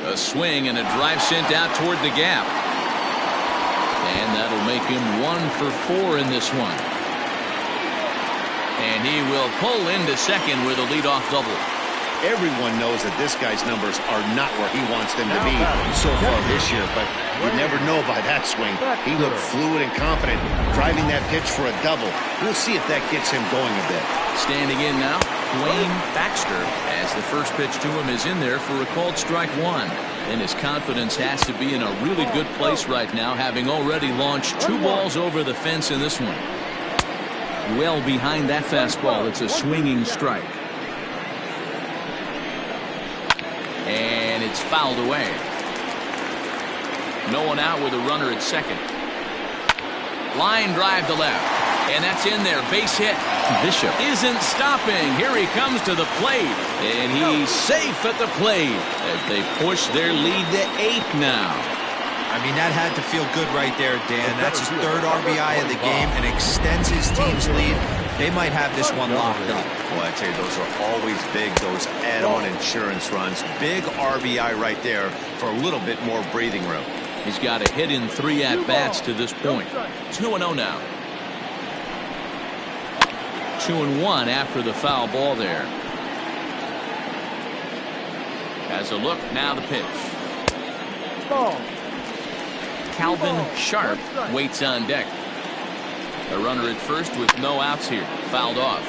A swing and a drive sent out toward the gap. And that'll make him 1 for 4 in this one. And he will pull into second with a leadoff double. Everyone knows that this guy's numbers are not where he wants them to be so far this year, but you never know by that swing. He looked fluid and confident, driving that pitch for a double. We'll see if that gets him going a bit. Standing in now, Wayne Baxter, as the first pitch to him is in there for a called strike 1. And his confidence has to be in a really good place right now, having already launched 2 balls over the fence in this one. Well behind that fastball, it's a swinging strike. And it's fouled away. No one out with a runner at second. Line drive to left. And that's in there. Base hit. Bishop isn't stopping. Here he comes to the plate. And he's safe at the plate as they push their lead to 8 now. I mean, that had to feel good right there, Dan. That's his 3rd RBI of the game and extends his team's lead. They might have this one locked up. Well, I tell you, those are always big, those add-on insurance runs. Big RBI right there for a little bit more breathing room. He's got a hit in 3 at-bats to this point. 2-0 now. 2-1 after the foul ball there. Has a look, now the pitch. Ball. Calvin Sharp waits on deck. A runner at first with no outs here. Fouled off.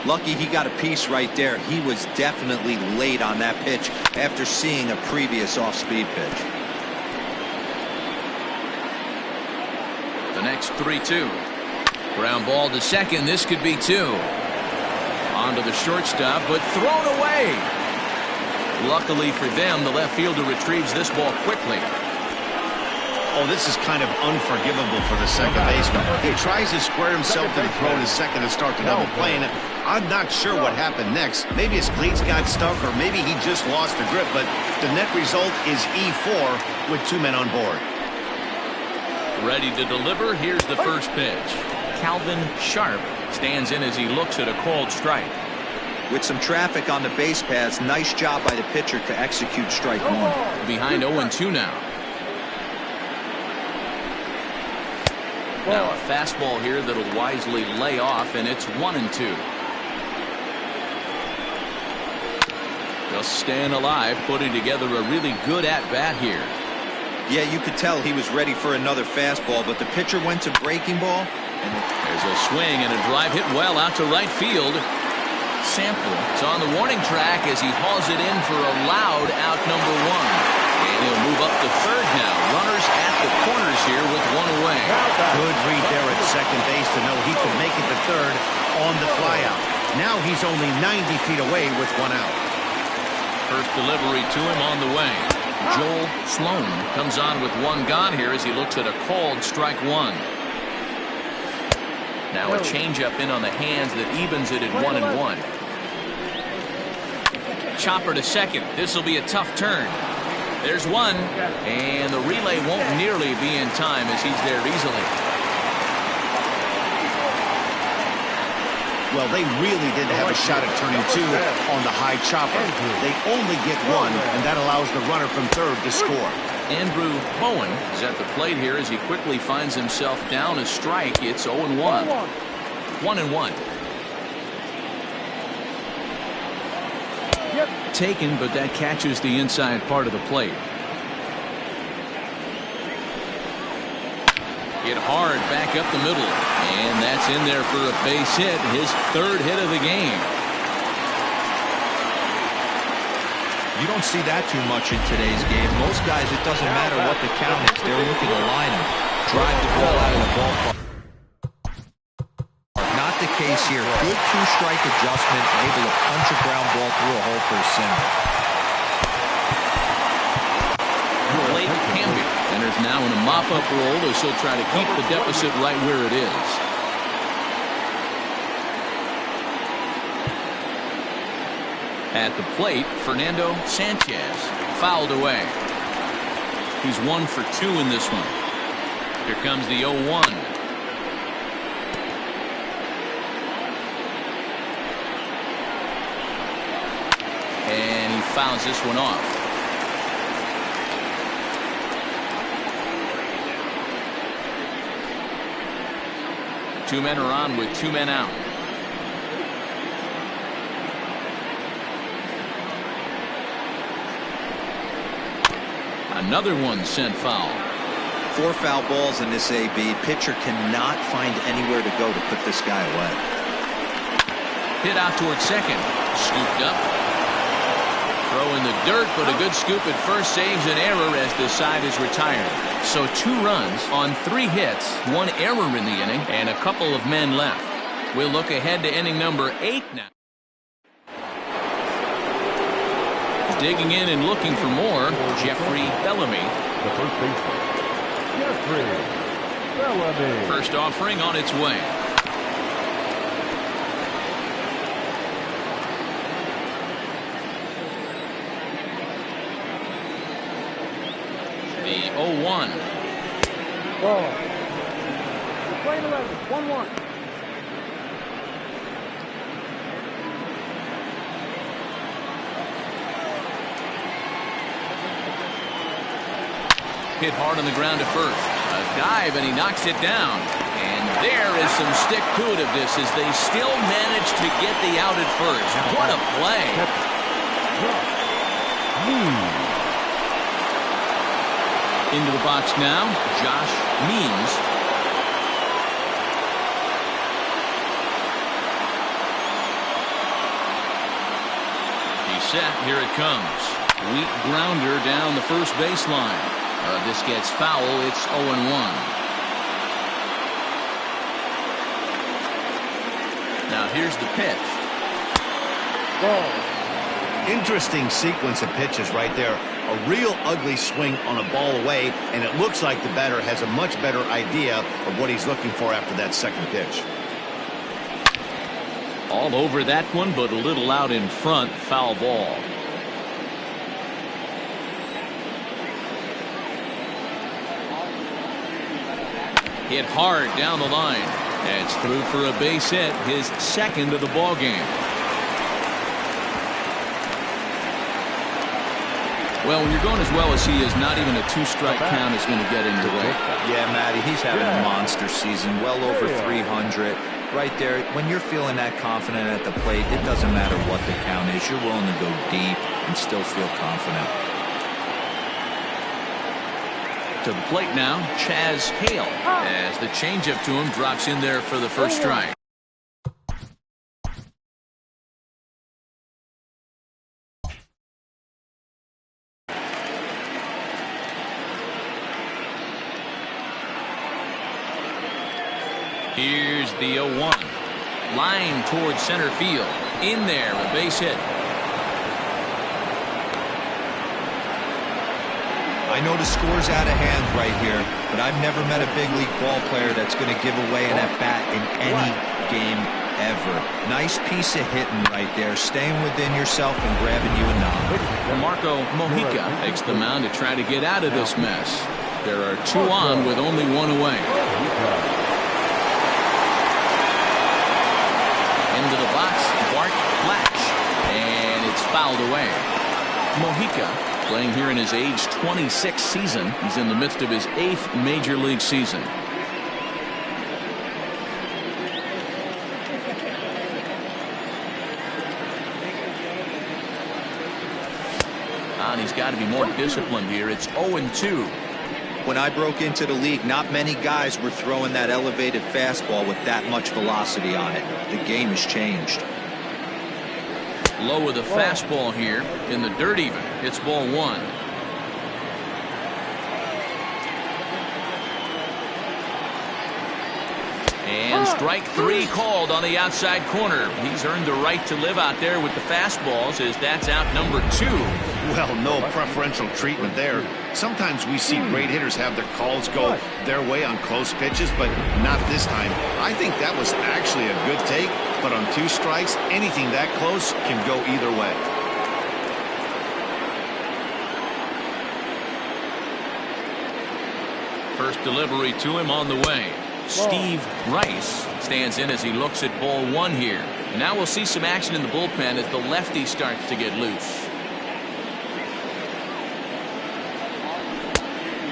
Lucky he got a piece right there. He was definitely late on that pitch after seeing a previous off-speed pitch. The next 3-2. Ground ball to second. This could be 2. Onto the shortstop, but thrown away. Luckily for them, the left fielder retrieves this ball quickly. Oh, this is kind of unforgivable for the second baseman. He tries to square himself to the throw to second to start the double play, and I'm not sure what happened next. Maybe his cleats got stuck, or maybe he just lost the grip, but the net result is E4 with 2 men on board. Ready to deliver. Here's the first pitch. Calvin Sharp stands in as he looks at a called strike. With some traffic on the base paths, nice job by the pitcher to execute strike one. Behind 0-2 now. Now a fastball here that'll wisely lay off, and it's 1-2. Just staying alive, putting together a really good at-bat here. Yeah, you could tell he was ready for another fastball, but the pitcher went to breaking ball. And there's a swing and a drive hit well out to right field. Sample is on the warning track as he hauls it in for a loud out number 1. And he'll move up to third now. Runners at the corners here with 1 away. Good read there at second base to know he could make it to third on the flyout. Now he's only 90 feet away with 1 out. First delivery to him on the way. Joel Sloan comes on with 1 gone here as he looks at a called strike 1. Now a changeup in on the hands that evens it at 1-1. Chopper to second. This will be a tough turn. There's 1, and the relay won't nearly be in time as he's there easily. Well, they really didn't have a shot at turning 2 on the high chopper. They only get 1, and that allows the runner from third to score. Andrew Bowen is at the plate here as he quickly finds himself down a strike. It's 0-1. 1-1. Taken, but that catches the inside part of the plate. Hit hard back up the middle, and that's in there for a base hit, his 3rd hit of the game. You don't see that too much in today's game. Most guys, it doesn't matter what the count is. They're looking to line him, drive the ball out of the ballpark. Not the case here. Good 2-strike adjustment, able to punch a ground ball through a hole for a single. Late Camby enters now in a mop-up role as he'll try to keep the deficit right where it is. At the plate, Fernando Sanchez fouled away. He's 1 for 2 in this one. Here comes the 0-1. And he fouls this one off. Two men are on with 2 men out. Another one sent foul. 4 foul balls in this AB. Pitcher cannot find anywhere to go to put this guy away. Hit out towards second. Scooped up. Throw in the dirt, but a good scoop at first saves an error as the side is retired. So 2 runs on 3 hits, 1 error in the inning, and a couple of men left. We'll look ahead to inning number 8 now. Digging in and looking for more, Jeffrey Bellamy. The first baseman, Jeffrey Bellamy. First offering on its way. The 0-1. Ball. Play 11. 1-1. Hit hard on the ground to first. A dive, and he knocks it down. And there is some stick-to-itiveness as they still manage to get the out at first. What a play. Into the box now, Josh Means. He's set. Here it comes. Weak grounder down the first baseline. This gets foul. It's 0-1. Now here's the pitch. Ball. Interesting sequence of pitches right there. A real ugly swing on a ball away, and it looks like the batter has a much better idea of what he's looking for after that second pitch. All over that one, but a little out in front. Foul ball. Hit hard down the line. That's through for a base hit, his second of the ball game. Well, when you're going as well as he is, not even a two-strike count is going to get in your way. Yeah, Matty, he's having a monster season, well over 300. Right there, when you're feeling that confident at the plate, it doesn't matter what the count is. You're willing to go deep and still feel confident. To the plate now, Chaz Hale, as the changeup to him drops in there for the first strike. Here's the 0-1. Line towards center field. In there, a base hit. I know the score's out of hand right here, but I've never met a big league ball player that's going to give away an at-bat in any game ever. Nice piece of hitting right there, staying within yourself and grabbing you a knob. Marco Mojica takes the mound to try to get out of this mess. There are two on with only one away. Into the box, Bart Flash, and it's fouled away. Mojica, playing here in his age 26 season. He's in the midst of his 8th major league season. And he's got to be more disciplined here. It's 0-2. When I broke into the league, not many guys were throwing that elevated fastball with that much velocity on it. The game has changed. Low with the fastball here in the dirt even. It's ball 1. And strike 3 called on the outside corner. He's earned the right to live out there with the fastballs, as that's out number 2. Well, no preferential treatment there. Sometimes we see great hitters have their calls go their way on close pitches, but not this time. I think that was actually a good take, but on 2 strikes, anything that close can go either way. First delivery to him on the way. Steve Rice stands in as he looks at ball 1 here. And now we'll see some action in the bullpen as the lefty starts to get loose.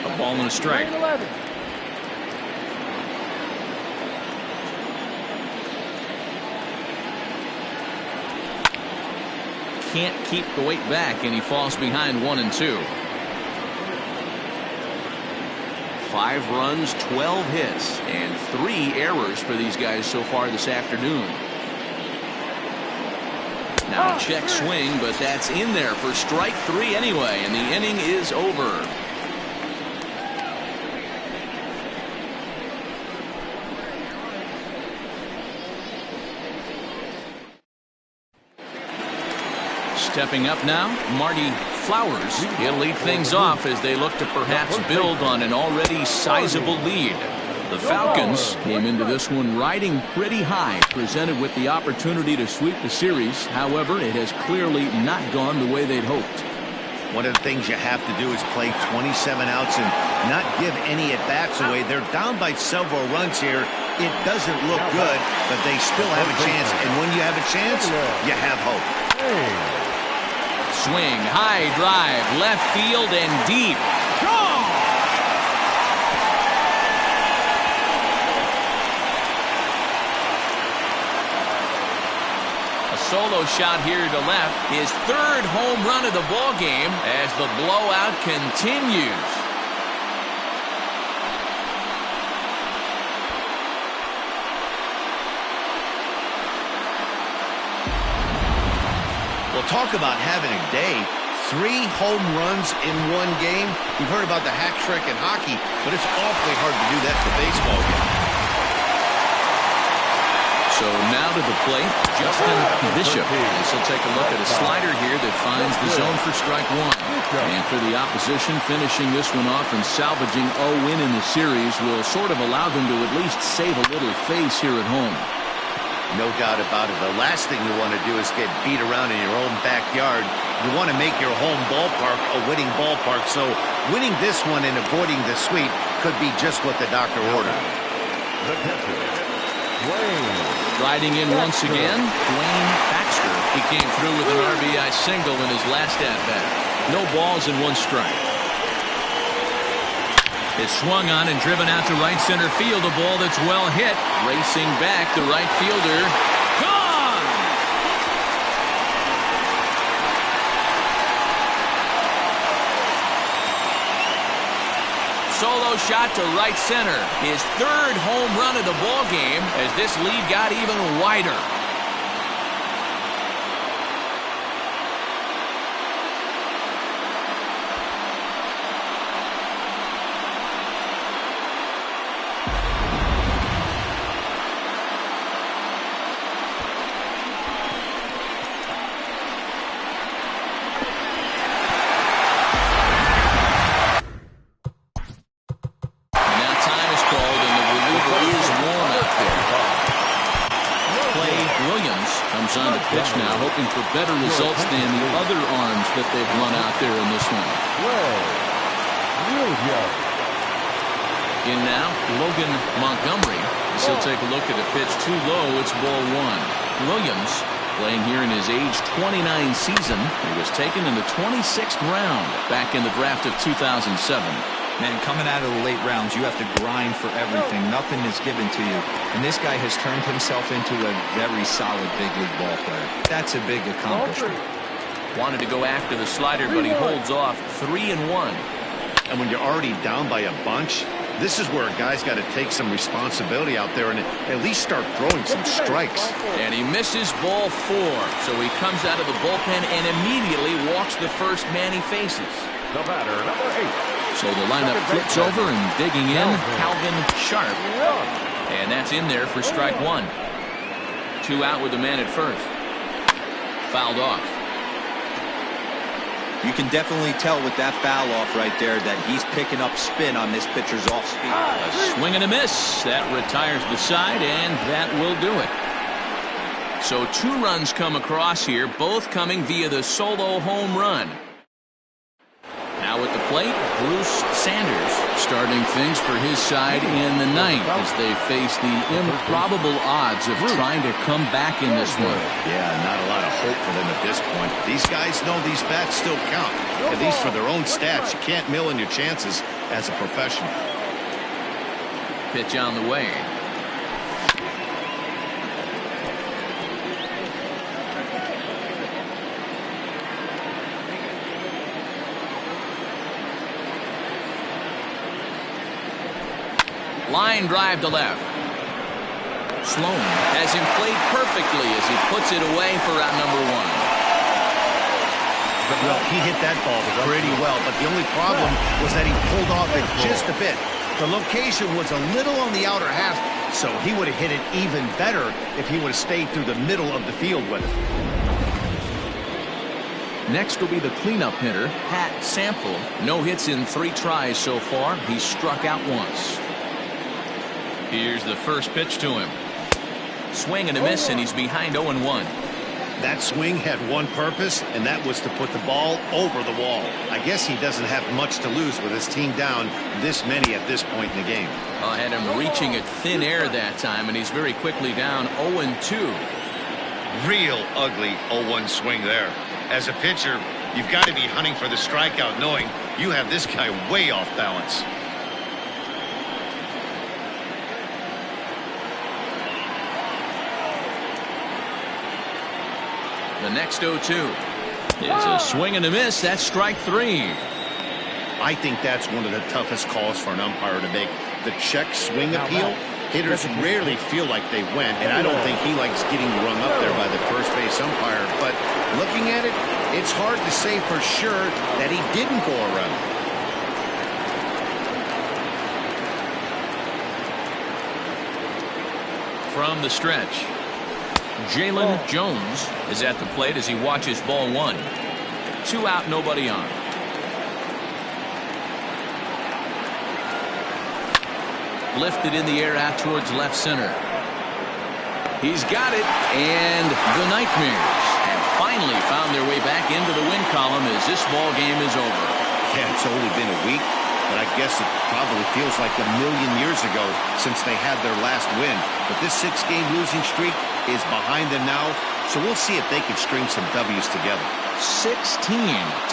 A ball and a strike. Can't keep the weight back, and he falls behind 1-2. 5 runs, 12 hits, and 3 errors for these guys so far this afternoon. Now a check swing, but that's in there for strike 3 anyway, and the inning is over. Stepping up now, Marty Flowers. He'll lead things off as they look to perhaps build on an already sizable lead. The Falcons came into this one riding pretty high, presented with the opportunity to sweep the series. However, it has clearly not gone the way they'd hoped. One of the things you have to do is play 27 outs and not give any at-bats away. They're down by several runs here. It doesn't look good, but they still have a chance. And when you have a chance, you have hope. Swing, high drive, left field and deep. Gone! A solo shot here to left. His 3rd home run of the ball game as the blowout continues. Talk about having a day. 3 home runs in 1 game. We've heard about the hack trick in hockey, but it's awfully hard to do that in a baseball game. So now to the plate, Justin Bishop. This will take a look at a slider here that finds the zone for strike one. And for the opposition, finishing this one off and salvaging a win in the series will sort of allow them to at least save a little face here at home. No doubt about it. The last thing you want to do is get beat around in your own backyard. You want to make your home ballpark a winning ballpark. So winning this one and avoiding the sweep could be just what the doctor ordered. The pitcher, Dwayne. Riding in once again, Dwayne Baxter. He came through with an RBI single in his last at-bat. No balls and 1 strike. It's swung on and driven out to right center field. A ball that's well hit. Racing back, the right fielder. Gone! Solo shot to right center. His 3rd home run of the ball game as this lead got even wider. On the pitch now, hoping for better results than the other arms that they've run out there in this one. In now, Logan Montgomery. He'll take a look at a pitch too low. It's ball 1. Williams playing here in his age 29 season. He was taken in the 26th round back in the draft of 2007. Man, coming out of the late rounds, you have to grind for everything. Nothing is given to you. And this guy has turned himself into a very solid big league ball player. That's a big accomplishment. Wanted to go after the slider, but he holds off. 3-1. And when you're already down by a bunch, this is where a guy's got to take some responsibility out there and at least start throwing some strikes. And he misses ball 4. So he comes out of the bullpen and immediately walks the first man he faces. The batter, number 8. So the lineup flips over and digging in, Calvin Sharp. And that's in there for strike 1. 2 out with the man at first. Fouled off. You can definitely tell with that foul off right there that he's picking up spin on this pitcher's off speed. A swing and a miss. That retires the side, and that will do it. So 2 runs come across here, both coming via the solo home run. Now at the plate, Bruce Sanders starting things for his side in the 9th as they face the improbable odds of trying to come back in this one. Yeah, not a lot of hope for them at this point. These guys know these bats still count. At least for their own stats, you can't mill in your chances as a professional. Pitch on the way. Line drive to left. Sloan has him played perfectly as he puts it away for out number 1. Well, he hit that ball pretty well, but the only problem was that he pulled off it just a bit. The location was a little on the outer half, so he would have hit it even better if he would have stayed through the middle of the field with it. Next will be the cleanup hitter, Pat Sample. No hits in 3 tries so far. He's struck out once. Here's the first pitch to him. Swing and a miss, and he's behind 0-1. That swing had one purpose, and that was to put the ball over the wall. I guess he doesn't have much to lose with his team down this many at this point in the game. I had him reaching at thin air that time, and he's very quickly down 0-2. Real ugly 0-1 swing there. As a pitcher, you've got to be hunting for the strikeout, knowing you have this guy way off balance. The next 0-2 is a swing and a miss. That's strike 3. I think that's one of the toughest calls for an umpire to make. The check swing appeal, hitters rarely feel like they went, and I don't think he likes getting rung up there by the first base umpire. But looking at it, it's hard to say for sure that he didn't go around. From the stretch, Jalen Jones is at the plate as he watches ball 1. 2 out, nobody on. Lifted in the air out towards left center. He's got it, and the Nightmares have finally found their way back into the win column as this ball game is over. Yeah, it's only been a week, but I guess it probably feels like a million years ago since they had their last win. But this 6-game losing streak is behind them now, so we'll see if they can string some W's together. 16-5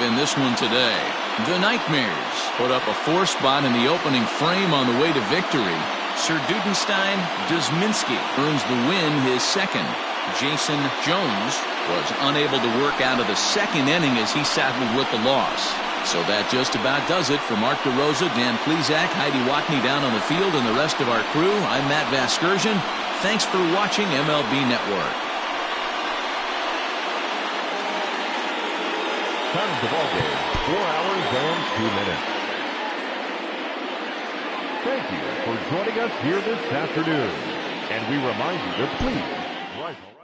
in this one today. The Nightmares put up a 4 spot in the opening frame on the way to victory. Sir Dudenstein Dusminski earns the win, his second. Jason Jones was unable to work out of the second inning as he settled with the loss. So that just about does it. For Mark DeRosa, Dan Plesac, Heidi Watney down on the field, and the rest of our crew, I'm Matt Vasgersian. Thanks for watching MLB Network. Time of the ball game, 4 hours and 2 minutes. Thank you for joining us here this afternoon. And we remind you to please rise.